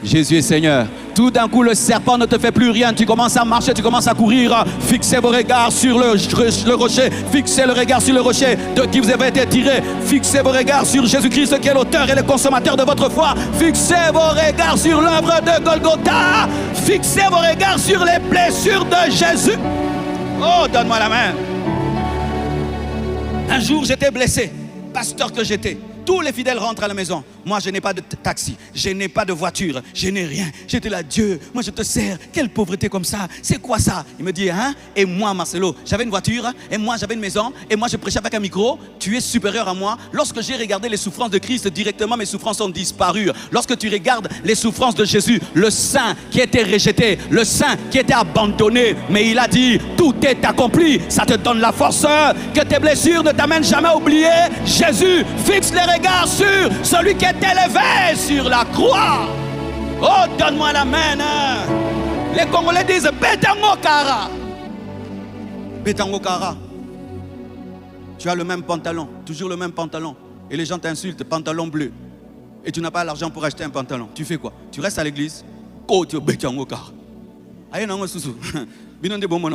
Jésus est Seigneur. Tout d'un coup, le serpent ne te fait plus rien. Tu commences à marcher, tu commences à courir. Fixez vos regards sur le rocher. Fixez le regard sur le rocher de qui vous avez été tiré. Fixez vos regards sur Jésus-Christ qui est l'auteur et le consommateur de votre foi. Fixez vos regards sur l'œuvre de Golgotha. Fixez vos regards sur les blessures de Jésus. Oh, donne-moi la main. Un jour, j'étais blessé. Pasteur que j'étais. Tous les fidèles rentrent à la maison. Moi, je n'ai pas de taxi, je n'ai pas de voiture, je n'ai rien. J'étais là, Dieu, moi je te sers. Quelle pauvreté comme ça, c'est quoi ça? Il me dit, hein? Et moi, Marcelo, j'avais une voiture, et moi j'avais une maison, et moi je prêchais avec un micro. Tu es supérieur à moi. Lorsque j'ai regardé les souffrances de Christ, directement mes souffrances ont disparu. Lorsque tu regardes les souffrances de Jésus, le saint qui était rejeté, le saint qui était abandonné, mais il a dit, tout est accompli. Ça te donne la force que tes blessures ne t'amènent jamais à oublier Jésus. Fixe les regards sur celui qui est élevé sur la croix. Oh, donne-moi la main. Les Congolais disent Betango Kara. Betango Kara. Tu as le même pantalon, toujours le même pantalon. Et les gens t'insultent, pantalon bleu. Et tu n'as pas l'argent pour acheter un pantalon. Tu fais quoi? Tu restes à l'église. Côte Betango Kara. Aïe, non, sousou. Binonde bon mon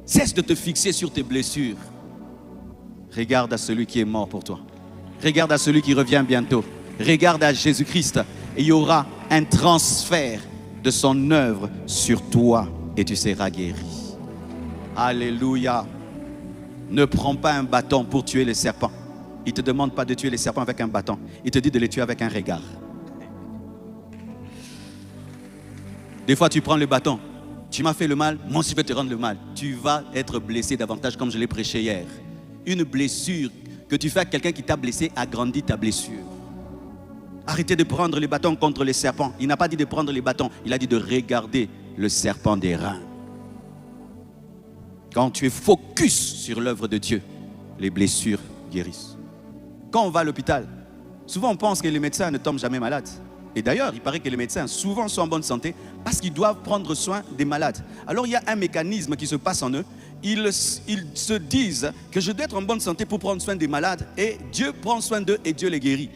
Cesse de te fixer sur tes blessures. Regarde à celui qui est mort pour toi. Regarde à celui qui revient bientôt. Regarde à Jésus-Christ. Et il y aura un transfert de son œuvre sur toi et tu seras guéri. Alléluia. Ne prends pas un bâton pour tuer les serpents. Il ne te demande pas de tuer les serpents avec un bâton. Il te dit de les tuer avec un regard. Des fois, tu prends le bâton. Tu m'as fait le mal, moi aussi je vais te rendre le mal. Tu vas être blessé davantage comme je l'ai prêché hier. Une blessure que tu fais à quelqu'un qui t'a blessé agrandit ta blessure. Arrêtez de prendre les bâtons contre les serpents. Il n'a pas dit de prendre les bâtons, il a dit de regarder le serpent des reins. Quand tu es focus sur l'œuvre de Dieu, les blessures guérissent. Quand on va à l'hôpital, souvent on pense que les médecins ne tombent jamais malades. Et d'ailleurs, il paraît que les médecins souvent sont en bonne santé parce qu'ils doivent prendre soin des malades. Alors il y a un mécanisme qui se passe en eux. Ils se disent que je dois être en bonne santé pour prendre soin des malades. Et Dieu prend soin d'eux et Dieu les guérit.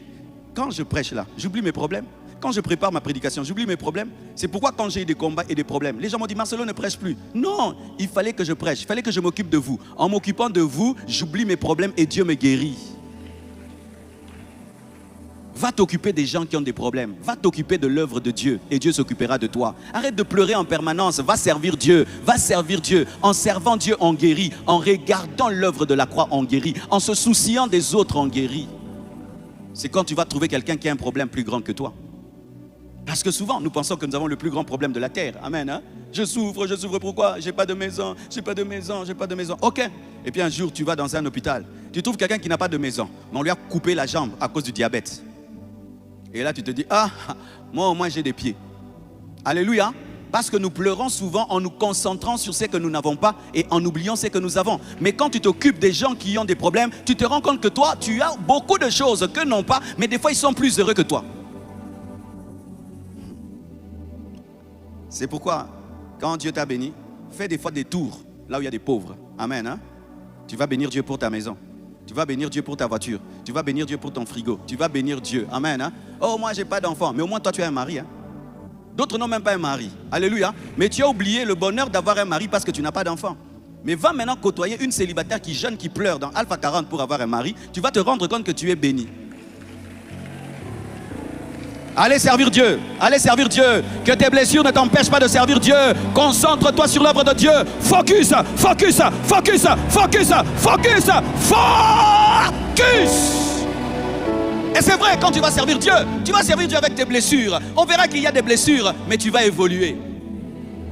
Quand je prêche là, j'oublie mes problèmes. Quand je prépare ma prédication, j'oublie mes problèmes. C'est pourquoi quand j'ai eu des combats et des problèmes, les gens m'ont dit, Marcelo ne prêche plus. Non, il fallait que je prêche, il fallait que je m'occupe de vous. En m'occupant de vous, j'oublie mes problèmes et Dieu me guérit. Va t'occuper des gens qui ont des problèmes. Va t'occuper de l'œuvre de Dieu et Dieu s'occupera de toi. Arrête de pleurer en permanence. Va servir Dieu. Va servir Dieu. En servant Dieu, on guérit. En regardant l'œuvre de la croix, on guérit. En se souciant des autres, on guérit. C'est quand tu vas trouver quelqu'un qui a un problème plus grand que toi. Parce que souvent, nous pensons que nous avons le plus grand problème de la terre. Amen. Hein? Je souffre pourquoi? J'ai pas de maison, j'ai pas de maison, j'ai pas de maison. Ok. Et puis un jour, tu vas dans un hôpital. Tu trouves quelqu'un qui n'a pas de maison. Mais on lui a coupé la jambe à cause du diabète. Et là, tu te dis, ah, moi au moins j'ai des pieds. Alléluia. Parce que nous pleurons souvent en nous concentrant sur ce que nous n'avons pas et en oubliant ce que nous avons. Mais quand tu t'occupes des gens qui ont des problèmes, tu te rends compte que toi, tu as beaucoup de choses que n'ont pas, mais des fois, ils sont plus heureux que toi. C'est pourquoi, quand Dieu t'a béni, fais des fois des tours là où il y a des pauvres. Amen. Hein? Tu vas bénir Dieu pour ta maison. Tu vas bénir Dieu pour ta voiture. Tu vas bénir Dieu pour ton frigo. Tu vas bénir Dieu. Amen. Hein? Oh, moi, je n'ai pas d'enfant. Mais au moins, toi, tu as un mari. Hein? D'autres n'ont même pas un mari. Alléluia. Mais tu as oublié le bonheur d'avoir un mari parce que tu n'as pas d'enfant. Mais va maintenant côtoyer une célibataire qui jeûne, qui pleure dans Alpha 40 pour avoir un mari. Tu vas te rendre compte que tu es béni. Allez servir Dieu. Allez servir Dieu. Que tes blessures ne t'empêchent pas de servir Dieu. Concentre-toi sur l'œuvre de Dieu. Focus, focus, focus, focus, focus, focus. Et c'est vrai, quand tu vas servir Dieu avec tes blessures. On verra qu'il y a des blessures, mais tu vas évoluer.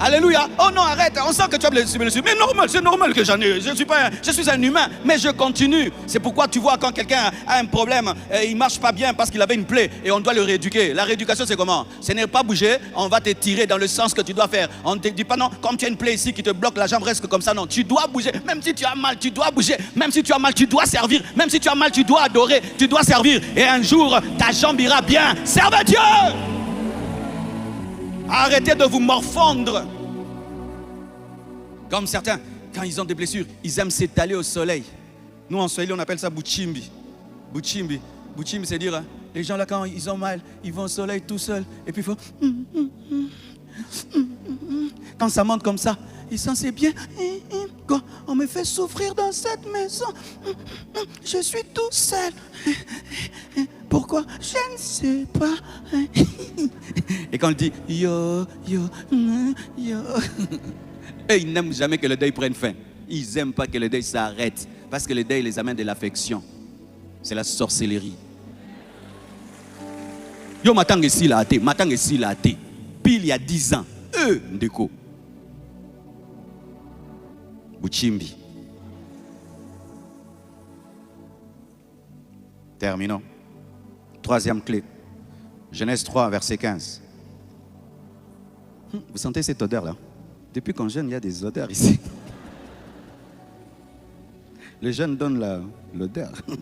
Alléluia. Oh non, arrête, on sent que tu as blessé. Mais normal, c'est normal que j'en ai. Je suis un humain, mais je continue. C'est pourquoi tu vois quand quelqu'un a un problème, il ne marche pas bien parce qu'il avait une plaie et on doit le rééduquer. La rééducation, c'est comment? Ce n'est pas bouger, on va te tirer dans le sens que tu dois faire. On ne te dit pas non, comme tu as une plaie ici qui te bloque, la jambe reste comme ça. Non, tu dois bouger. Même si tu as mal, tu dois bouger. Même si tu as mal, tu dois servir. Même si tu as mal, tu dois adorer. Tu dois servir. Et un jour, ta jambe ira bien. Serve Dieu. Arrêtez de vous morfondre. Comme certains, quand ils ont des blessures, ils aiment s'étaler au soleil. Nous, en Swahili, on appelle ça Buchimbi. Buchimbi. Buchimbi, c'est dire, hein, les gens là, quand ils ont mal, ils vont au soleil tout seuls. Et puis il faut... Quand ça monte comme ça, ils sentent c'est bien. Quand on me fait souffrir dans cette maison, je suis tout seul. Pourquoi? Je ne sais pas. Et quand on dit yo, yo, yo, et ils n'aiment jamais que le deuil prenne fin. Ils n'aiment pas que le deuil s'arrête. Parce que le deuil les amène de l'affection. C'est la sorcellerie. Yo, matang ici la athée. Matang ici la athée. Pile il y a 10 ans. Ndeko. Buchimbi. Terminons. Troisième clé. Genèse 3, verset 15. Vous sentez cette odeur-là? Depuis qu'on jeûne, il y a des odeurs ici. Les jeunes donnent l'odeur. Il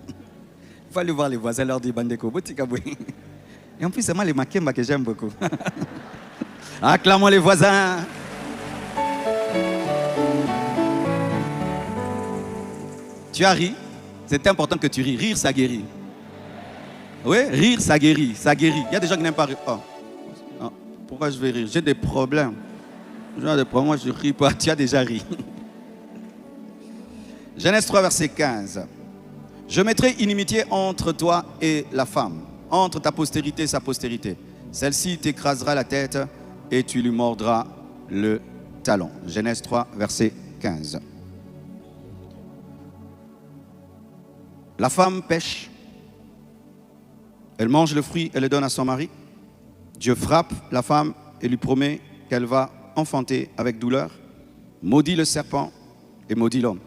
faut aller voir les voisins, leur dire Bandeko, Botikaboué. Et en plus, c'est moi les makemba que j'aime beaucoup. Acclamons les voisins. Tu as ri. C'est important que tu ris. Rire, ça guérit. Oui, rire, ça guérit. Ça guérit. Il y a des gens qui n'aiment pas rire. Oh. Oh. Pourquoi je vais rire? J'ai des problèmes. Moi, je ne ris pas. Tu as déjà ri. Genèse 3, verset 15. Je mettrai inimitié entre toi et la femme, entre ta postérité et sa postérité. Celle-ci t'écrasera la tête et tu lui mordras le talon. Genèse 3, verset 15. La femme pêche. Elle mange le fruit et le donne à son mari. Dieu frappe la femme et lui promet qu'elle va enfanter avec douleur. Maudit le serpent et maudit l'homme.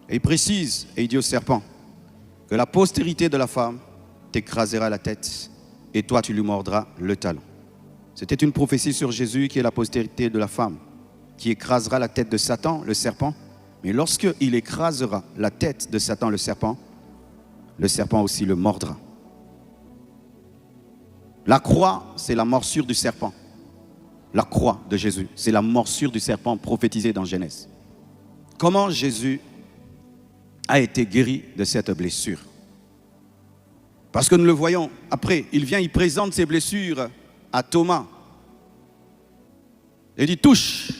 Et il précise, et il dit au serpent, que la postérité de la femme t'écrasera la tête et toi tu lui mordras le talon. C'était une prophétie sur Jésus qui est la postérité de la femme, qui écrasera la tête de Satan, le serpent. Mais lorsqu'il écrasera la tête de Satan, le serpent aussi le mordra. La croix, c'est la morsure du serpent. La croix de Jésus, c'est la morsure du serpent prophétisée dans Genèse. Comment Jésus a été guéri de cette blessure? Parce que nous le voyons après, il vient, il présente ses blessures à Thomas. Il dit, touche.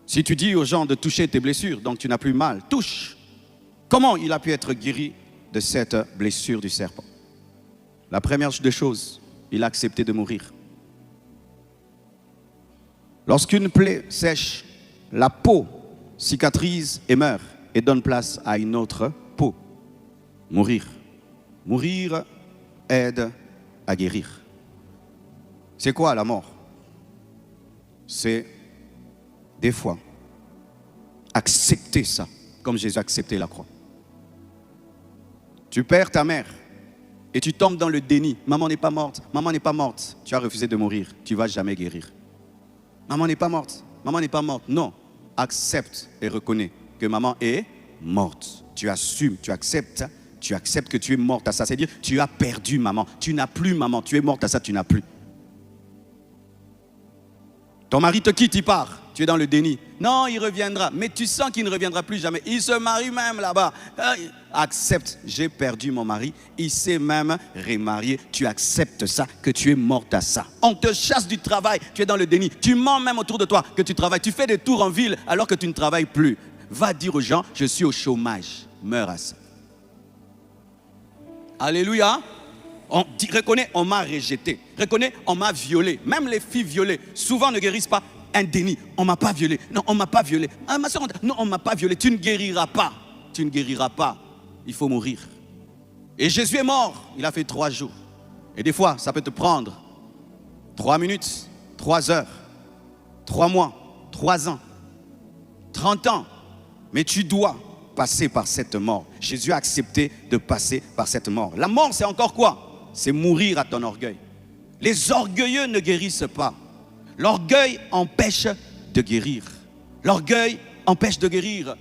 Si tu dis aux gens de toucher tes blessures, donc tu n'as plus mal, touche. Comment il a pu être guéri de cette blessure du serpent? La première des choses, il a accepté de mourir. Lorsqu'une plaie sèche, la peau cicatrise et meurt et donne place à une autre peau. Mourir. Mourir aide à guérir. C'est quoi la mort? C'est des fois accepter ça, comme Jésus a accepté la croix. Tu perds ta mère et tu tombes dans le déni. Maman n'est pas morte, maman n'est pas morte. Tu as refusé de mourir, tu ne vas jamais guérir. Maman n'est pas morte, maman n'est pas morte. Non, accepte et reconnais que maman est morte. Tu assumes, tu acceptes que tu es morte à ça. C'est-à-dire, tu as perdu maman, tu n'as plus maman, tu es morte à ça, tu n'as plus. Ton mari te quitte, il part. Tu es dans le déni. Non, il reviendra. Mais tu sens qu'il ne reviendra plus jamais. Il se marie même là-bas. Accepte, j'ai perdu mon mari. Il s'est même remarié. Tu acceptes ça, que tu es morte à ça. On te chasse du travail. Tu es dans le déni. Tu mens même autour de toi que tu travailles. Tu fais des tours en ville alors que tu ne travailles plus. Va dire aux gens, je suis au chômage. Meurs à ça. Alléluia. Reconnais, on m'a rejeté. Reconnais, on m'a violé. Même les filles violées, souvent ne guérissent pas. Un déni. On ne m'a pas violé. Non, on ne m'a pas violé. Ah, ma soeur, non, on ne m'a pas violé. Tu ne guériras pas. Tu ne guériras pas. Il faut mourir. Et Jésus est mort. Il a fait 3 jours. Et des fois, ça peut te prendre 3 minutes, 3 heures, 3 mois, 3 ans, 30 ans. Mais tu dois passer par cette mort. Jésus a accepté de passer par cette mort. La mort, c'est encore quoi? C'est mourir à ton orgueil. Les orgueilleux ne guérissent pas. L'orgueil empêche de guérir. L'orgueil empêche de guérir.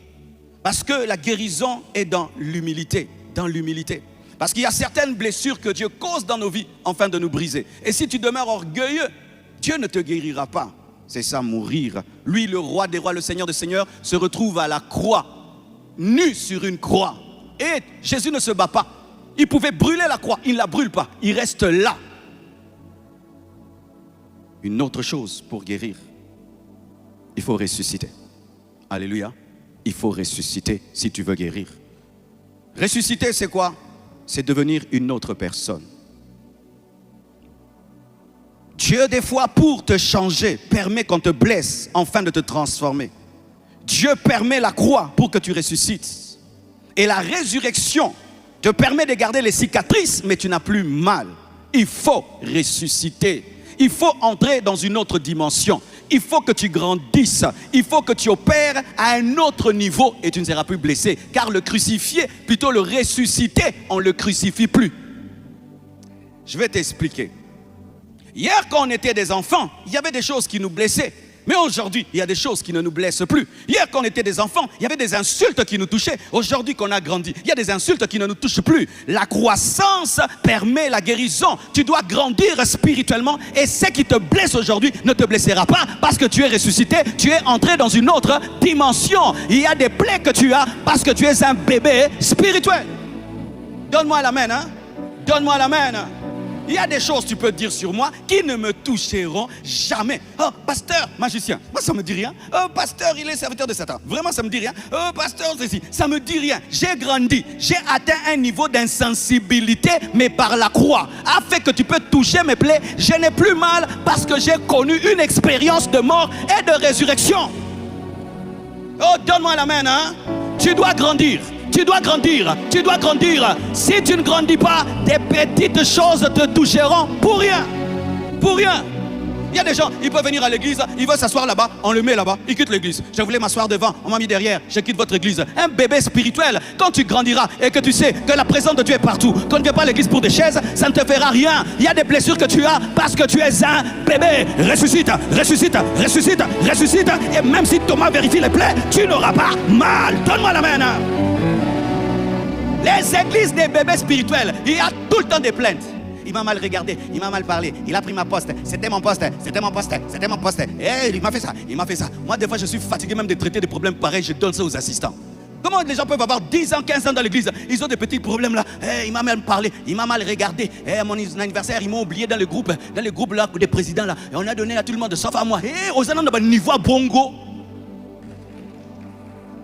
Parce que la guérison est dans l'humilité. Dans l'humilité. Parce qu'il y a certaines blessures que Dieu cause dans nos vies afin de nous briser. Et si tu demeures orgueilleux, Dieu ne te guérira pas. C'est ça, mourir. Lui, le roi des rois, le Seigneur des seigneurs, se retrouve à la croix, nu sur une croix. Et Jésus ne se bat pas. Il pouvait brûler la croix, il ne la brûle pas, il reste là. Une autre chose pour guérir, il faut ressusciter. Alléluia. Il faut ressusciter si tu veux guérir. Ressusciter, c'est quoi? C'est devenir une autre personne. Dieu, des fois, pour te changer, permet qu'on te blesse afin de te transformer. Dieu permet la croix pour que tu ressuscites. Et la résurrection te permet de garder les cicatrices, mais tu n'as plus mal. Il faut ressusciter. Il faut entrer dans une autre dimension. Il faut que tu grandisses. Il faut que tu opères à un autre niveau et tu ne seras plus blessé. Car le crucifié, plutôt le ressuscité, on ne le crucifie plus. Je vais t'expliquer. Hier, quand on était des enfants, il y avait des choses qui nous blessaient. Mais aujourd'hui, il y a des choses qui ne nous blessent plus. Hier, quand on était des enfants, il y avait des insultes qui nous touchaient. Aujourd'hui, qu'on a grandi, il y a des insultes qui ne nous touchent plus. La croissance permet la guérison. Tu dois grandir spirituellement et ce qui te blesse aujourd'hui ne te blessera pas parce que tu es ressuscité, tu es entré dans une autre dimension. Il y a des plaies que tu as parce que tu es un bébé spirituel. Donne-moi l'amen, hein? Donne-moi l'amen. Il y a des choses que tu peux dire sur moi qui ne me toucheront jamais. Oh, pasteur, magicien, moi ça me dit rien. Oh, pasteur, il est serviteur de Satan. Vraiment, ça me dit rien. Oh, pasteur, ceci, ça me dit rien. J'ai grandi, j'ai atteint un niveau d'insensibilité, mais par la croix, afin que tu peux toucher mes plaies. Je n'ai plus mal parce que j'ai connu une expérience de mort et de résurrection. Oh, donne-moi la main, hein. Tu dois grandir. Tu dois grandir, tu dois grandir. Si tu ne grandis pas, des petites choses te toucheront pour rien. Pour rien. Il y a des gens, ils peuvent venir à l'église, ils veulent s'asseoir là-bas, on le met là-bas, ils quittent l'église. Je voulais m'asseoir devant, on m'a mis derrière, je quitte votre église. Un bébé spirituel, quand tu grandiras et que tu sais que la présence de Dieu est partout, qu'on ne vient pas à l'église pour des chaises, ça ne te fera rien. Il y a des blessures que tu as parce que tu es un bébé. Ressuscite, ressuscite, ressuscite, ressuscite. Et même si Thomas vérifie les plaies, tu n'auras pas mal. Donne-moi la main. Les églises des bébés spirituels, il y a tout le temps des plaintes. il m'a mal regardé, il m'a mal parlé, il a pris ma poste, c'était mon poste, c'était mon poste, c'était mon poste. Et il m'a fait ça, il m'a fait ça. Moi, des fois, je suis fatigué même de traiter des problèmes pareils, je donne ça aux assistants. Comment les gens peuvent avoir 10 ans, 15 ans dans l'église, ils ont des petits problèmes là. Il m'a mal parlé, il m'a mal regardé. À mon anniversaire, ils m'ont oublié dans le groupe là, des présidents là. Et on a donné à tout le monde, sauf à moi. Aux années de niveau bongo.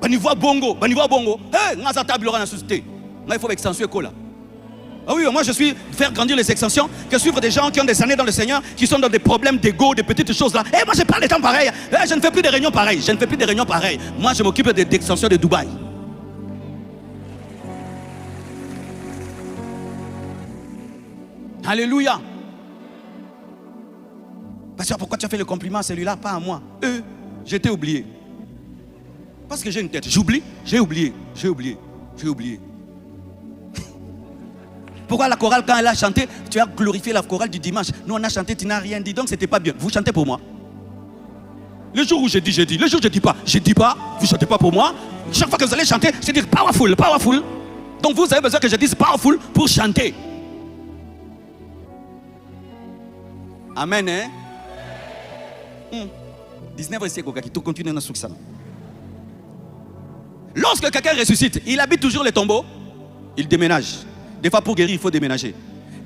Niveau bongo, niveau bongo. Dans sa table, on a la société. Il faut extension école là. Ah oui, moi je suis faire grandir les extensions, que suivre des gens qui ont des années dans le Seigneur, qui sont dans des problèmes d'ego, des petites choses là. Moi je parle des temps pareils. Je ne fais plus des réunions pareilles. Je ne fais plus des réunions pareilles. Moi je m'occupe des extensions de Dubaï. Alléluia. Pasteur, pourquoi tu as fait le compliment à celui-là, pas à moi? J'étais oublié. Parce que j'ai une tête. J'oublie, j'ai oublié. Pourquoi la chorale, quand elle a chanté, tu as glorifié la chorale du dimanche. Nous, on a chanté, tu n'as rien dit, donc c'était pas bien. Vous chantez pour moi. Le jour où j'ai dit, j'ai dit. Le jour où je dis pas, vous chantez pas pour moi. Chaque fois que vous allez chanter, c'est dire powerful, powerful. Donc vous avez besoin que je dise powerful pour chanter. Amen, hein? 19e siècle, qui continue dans ce ça. Lorsque quelqu'un ressuscite, il habite toujours les tombeaux, il déménage. Des fois, pour guérir, il faut déménager.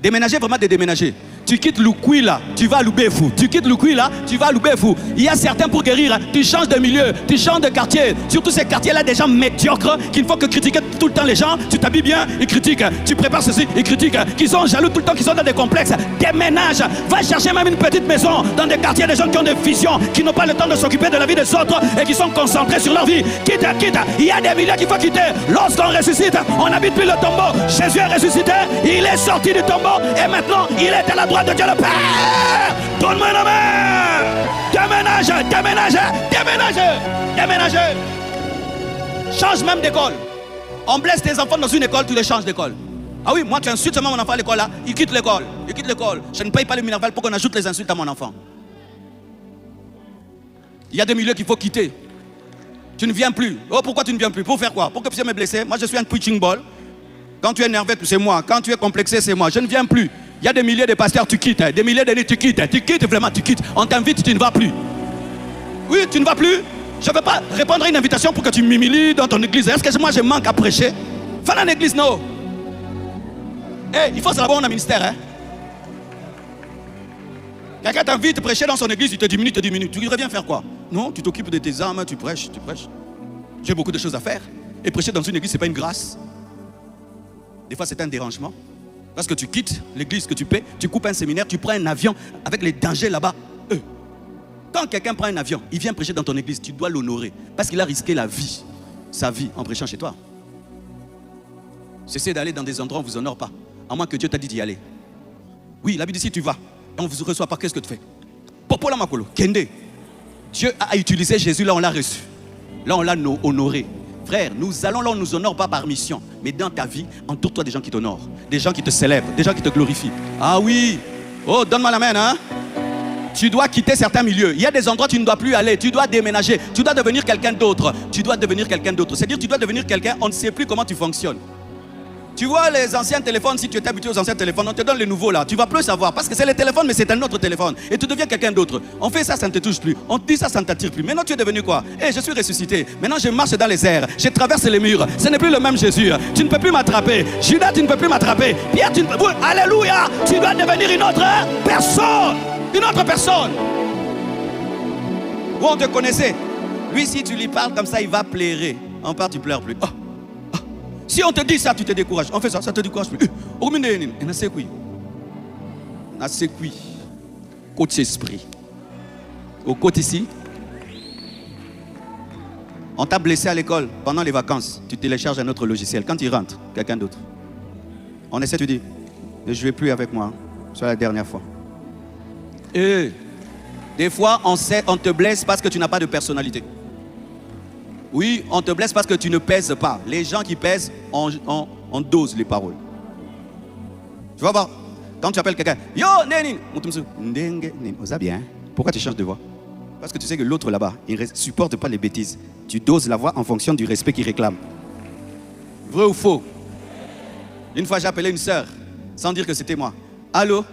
Déménager, vraiment de déménager. Tu quittes Loukoui là, tu vas à Loubefou. Tu quittes Loukoui là, tu vas à Loubefou. Il y a certains pour guérir, tu changes de milieu, tu changes de quartier. Surtout ces quartiers-là, des gens médiocres qui ne font que critiquer tout le temps les gens. Tu t'habilles bien, ils critiquent. Tu prépares ceci, ils critiquent. Qui sont jaloux tout le temps, qui sont dans des complexes. Déménage. Va chercher même une petite maison dans des quartiers, des gens qui ont des visions, qui n'ont pas le temps de s'occuper de la vie des autres et qui sont concentrés sur leur vie. Quitte. Il y a des milieux qu'il faut quitter. Lorsqu'on ressuscite, on n'habite plus le tombeau. Jésus est ressuscité, il est sorti du tombeau et maintenant il est à la droite de Dieu le Père. Donne-moi la main. Déménage. Change même d'école. On blesse tes enfants dans une école, tu les changes d'école. Ah oui, moi tu insultes seulement mon enfant à l'école là, il quitte l'école. Je ne paye pas le Minerval pour qu'on ajoute les insultes à mon enfant. Il y a des milieux qu'il faut quitter. Tu ne viens plus. Oh, pourquoi tu ne viens plus? Pour faire quoi? Pour que tu me blesser? Moi je suis un preaching ball. Quand tu es énervé, c'est moi. Quand tu es complexé, c'est moi. Je ne viens plus. Il y a des milliers de pasteurs, tu quittes. Des milliers d'années, tu quittes. Tu quittes, vraiment, tu quittes. On t'invite, tu ne vas plus. Oui, tu ne vas plus. Je ne veux pas répondre à une invitation pour que tu m'humilies dans ton église. Est-ce que moi, je manque à prêcher? Fais dans l'église, non. Il faut se l'avoir en ministère. Hein? Quelqu'un t'invite à prêcher dans son église, il te diminue. Tu reviens faire quoi? Non, tu t'occupes de tes âmes, tu prêches. J'ai beaucoup de choses à faire. Et prêcher dans une église, ce n'est pas une grâce. Des fois, c'est un dérangement. Parce que tu quittes l'église que tu paies, tu coupes un séminaire, tu prends un avion avec les dangers là-bas. Quand quelqu'un prend un avion, il vient prêcher dans ton église, tu dois l'honorer. Parce qu'il a risqué sa vie en prêchant chez toi. Cessez d'aller dans des endroits où on ne vous honore pas. À moins que Dieu t'a dit d'y aller. Oui, la Bible dit si tu vas, et on ne vous reçoit pas, qu'est-ce que tu fais? Popo la makolo, kende. Dieu a utilisé Jésus, là on l'a reçu. Là on l'a honoré. Frère, nous allons là, on ne nous honore pas par mission. Mais dans ta vie, entoure-toi des gens qui t'honorent, des gens qui te célèbrent, des gens qui te glorifient. Ah oui. Oh, donne-moi la main, hein. Tu dois quitter certains milieux. Il y a des endroits où tu ne dois plus aller. Tu dois déménager. Tu dois devenir quelqu'un d'autre. C'est-à-dire tu dois devenir quelqu'un, on ne sait plus comment tu fonctionnes. Tu vois les anciens téléphones, si tu étais habitué aux anciens téléphones, on te donne les nouveaux là. Tu ne vas plus savoir parce que c'est les téléphones, mais c'est un autre téléphone. Et tu deviens quelqu'un d'autre. On fait ça, ça ne te touche plus. On te dit ça, ça ne t'attire plus. Maintenant, tu es devenu quoi? Je suis ressuscité. Maintenant, je marche dans les airs. Je traverse les murs. Ce n'est plus le même Jésus. Tu ne peux plus m'attraper. Judas, tu ne peux plus m'attraper. Pierre, tu ne peux plus. Alléluia! Tu dois devenir une autre personne. Une autre personne. Où on te connaissait. Lui, si tu lui parles comme ça, il va pleurer. En part, tu pleures plus. Si on te dit ça, tu te décourages. On fait ça, ça te décourage plus. Côté esprit. Au côté ici. On t'a blessé à l'école pendant les vacances. Tu télécharges un autre logiciel. Quand il rentre, quelqu'un d'autre. On essaie, tu dis, ne jouez plus avec moi. C'est la dernière fois. Et des fois, on te blesse parce que tu n'as pas de personnalité. Oui, on te blesse parce que tu ne pèses pas. Les gens qui pèsent, on dose les paroles. Tu vas voir, quand tu appelles quelqu'un, yo, Nénin, bien. Pourquoi tu changes de voix? Parce que tu sais que l'autre là-bas, il ne supporte pas les bêtises. Tu doses la voix en fonction du respect qu'il réclame. Vrai ou faux? Une fois, j'ai appelé une sœur, sans dire que c'était moi. Allô?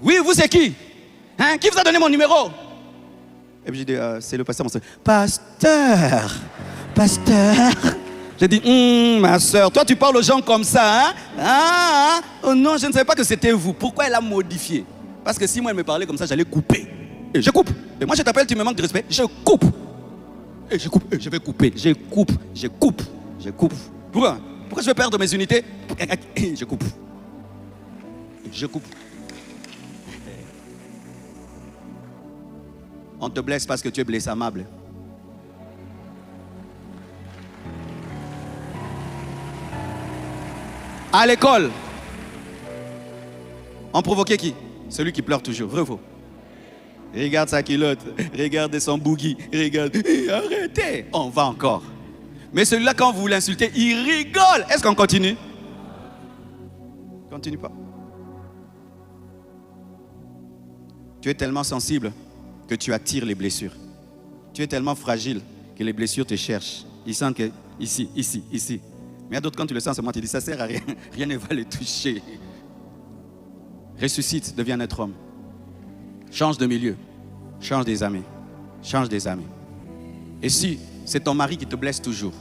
Oui, vous c'est qui? Hein? Qui vous a donné mon numéro? Et puis j'ai dit, c'est le pasteur, mon soeur. Pasteur! J'ai dit, ma soeur, toi tu parles aux gens comme ça, hein? Oh non, je ne savais pas que c'était vous. Pourquoi elle a modifié? Parce que si moi elle me parlait comme ça, j'allais couper. Et je coupe. Et moi je t'appelle, tu me manques de respect, je coupe. Et je coupe, et je vais couper. Je coupe. Pourquoi je vais perdre mes unités? Je coupe. On te blesse parce que tu es blessamable. À l'école, on provoquait qui? Celui qui pleure toujours, vrai ou faux? Regarde sa culotte, regarde son boogie, regarde, arrêtez, on va encore. Mais celui-là, quand vous l'insultez, il rigole. Est-ce qu'on continue? Continue pas. Tu es tellement sensible que tu attires les blessures. Tu es tellement fragile que les blessures te cherchent. Ils sentent que ici. Mais il y a d'autres, quand tu le sens, c'est moi, tu dis, ça ne sert à rien. Rien ne va les toucher. Ressuscite, deviens un autre homme. Change de milieu. Change des amis. Et si c'est ton mari qui te blesse toujours,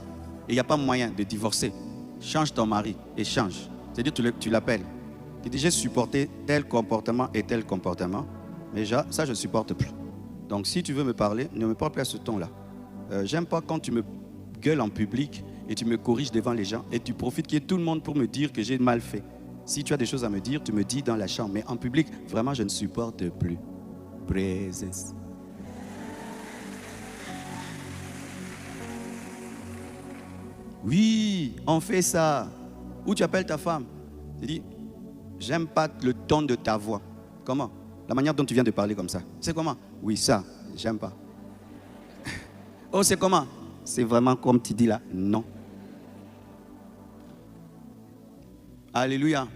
et il n'y a pas moyen de divorcer, change ton mari et change. C'est-à-dire, tu l'appelles. Tu dis, j'ai supporté tel comportement et tel comportement, mais ça, je ne supporte plus. Donc, si tu veux me parler, ne me parle plus à ce ton-là. J'aime pas quand tu me gueules en public et tu me corriges devant les gens et tu profites qu'il y ait tout le monde pour me dire que j'ai mal fait. Si tu as des choses à me dire, tu me dis dans la chambre. Mais en public, vraiment, je ne supporte plus. Présence. Oui, on fait ça. Ou tu appelles ta femme. Tu dis, j'aime pas le ton de ta voix. Comment? La manière dont tu viens de parler comme ça. C'est comment? Oui, ça, j'aime pas. Oh, c'est comment? C'est vraiment comme tu dis là. Non. Alléluia.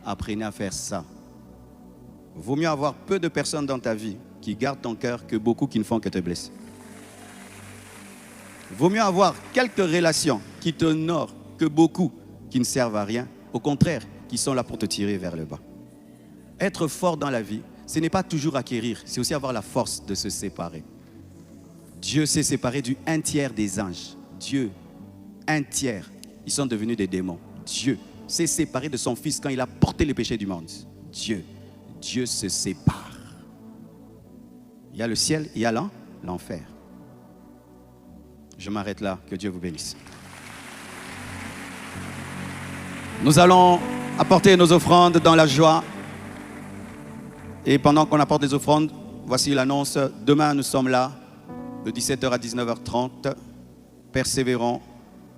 Apprenez à faire ça. Vaut mieux avoir peu de personnes dans ta vie qui gardent ton cœur que beaucoup qui ne font que te blesser. Vaut mieux avoir quelques relations qui t'honorent que beaucoup qui ne servent à rien. Au contraire, qui sont là pour te tirer vers le bas. Être fort dans la vie, ce n'est pas toujours acquérir, c'est aussi avoir la force de se séparer. Dieu s'est séparé du 1/3 des anges. Dieu, 1/3, ils sont devenus des démons. Dieu s'est séparé de son Fils quand il a porté les péchés du monde. Dieu se sépare. Il y a le ciel, il y a l'enfer. Je m'arrête là, que Dieu vous bénisse. Nous allons apporter nos offrandes dans la joie. Et pendant qu'on apporte les offrandes, voici l'annonce. Demain, nous sommes là, de 17h à 19h30. Persévérons,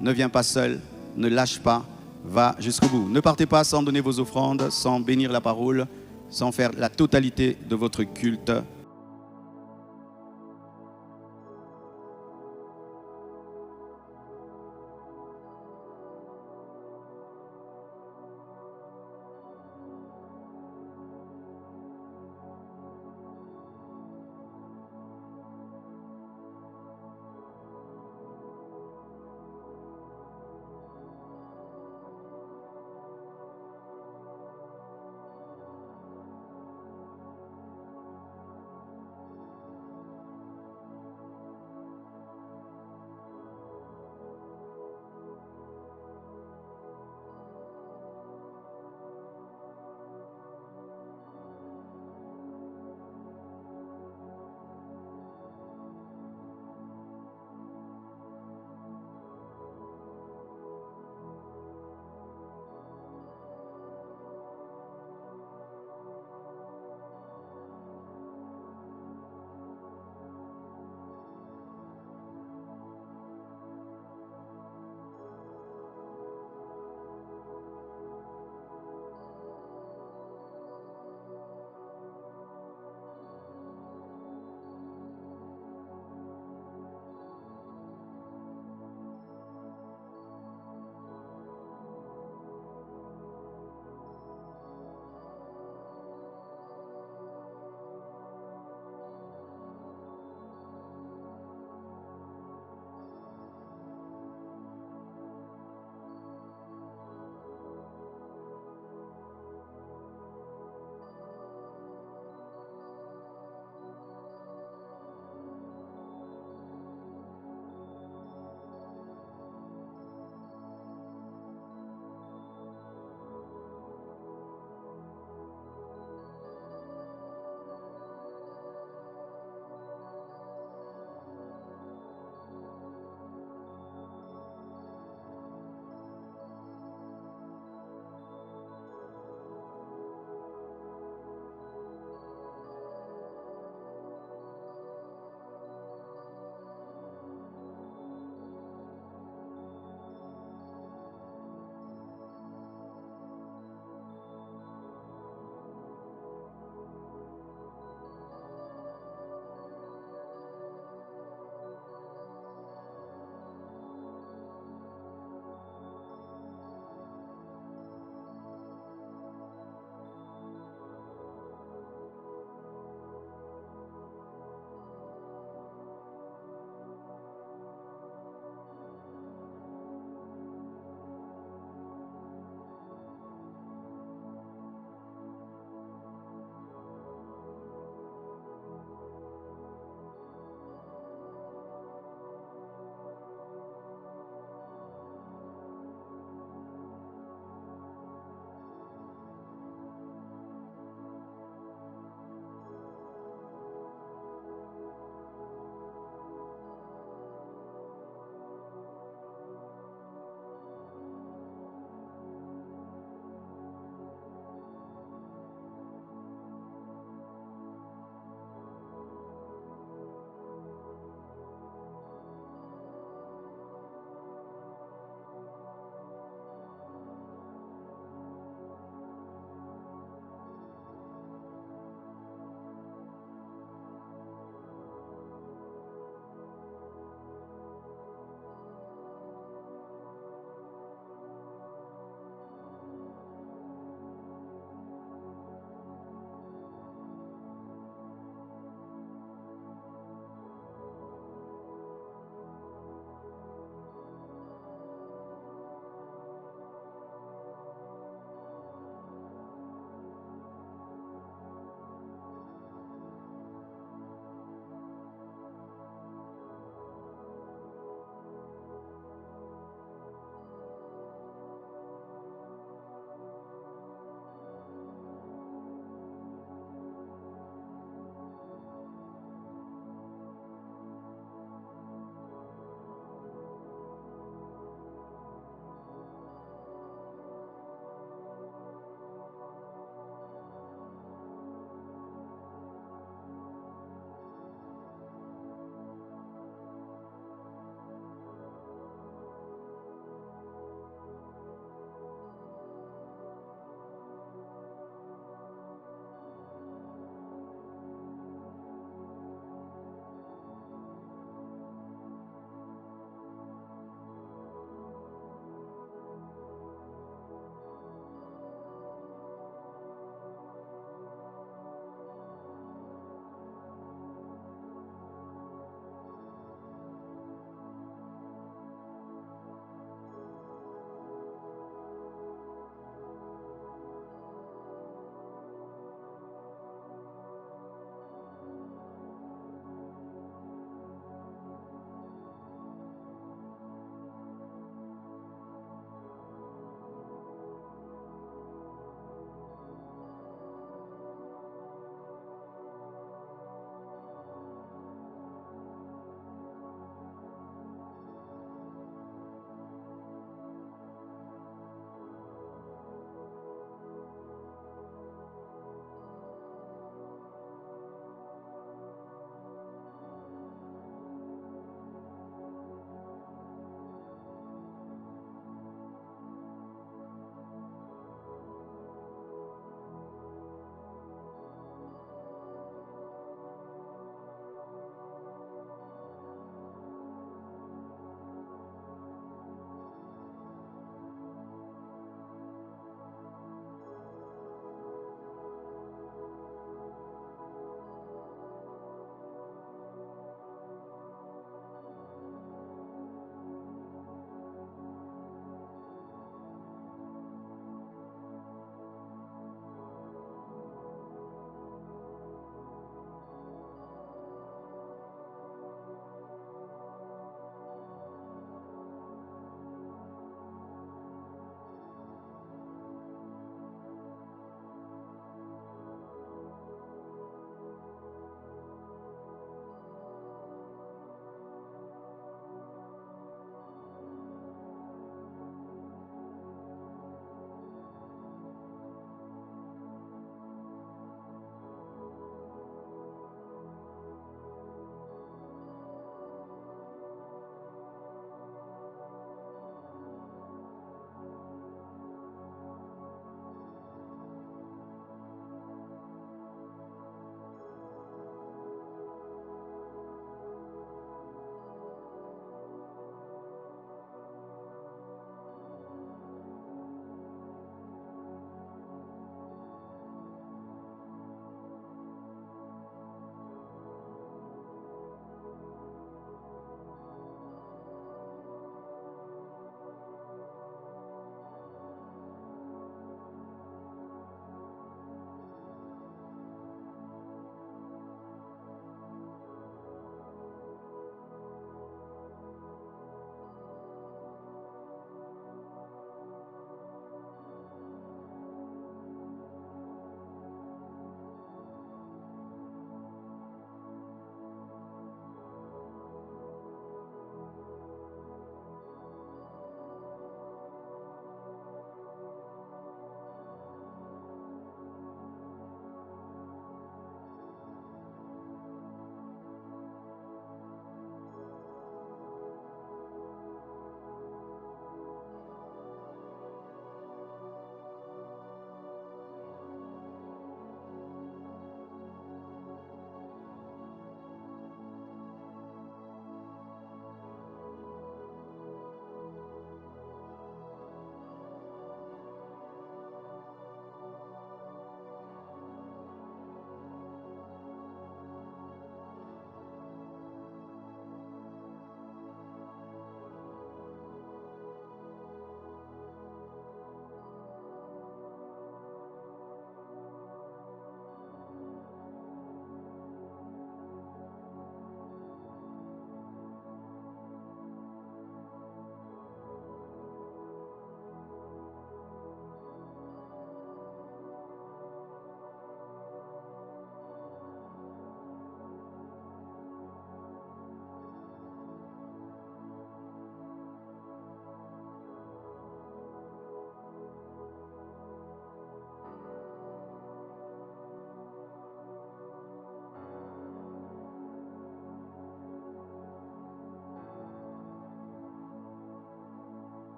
ne viens pas seul, ne lâche pas, va jusqu'au bout. Ne partez pas sans donner vos offrandes, sans bénir la parole, sans faire la totalité de votre culte.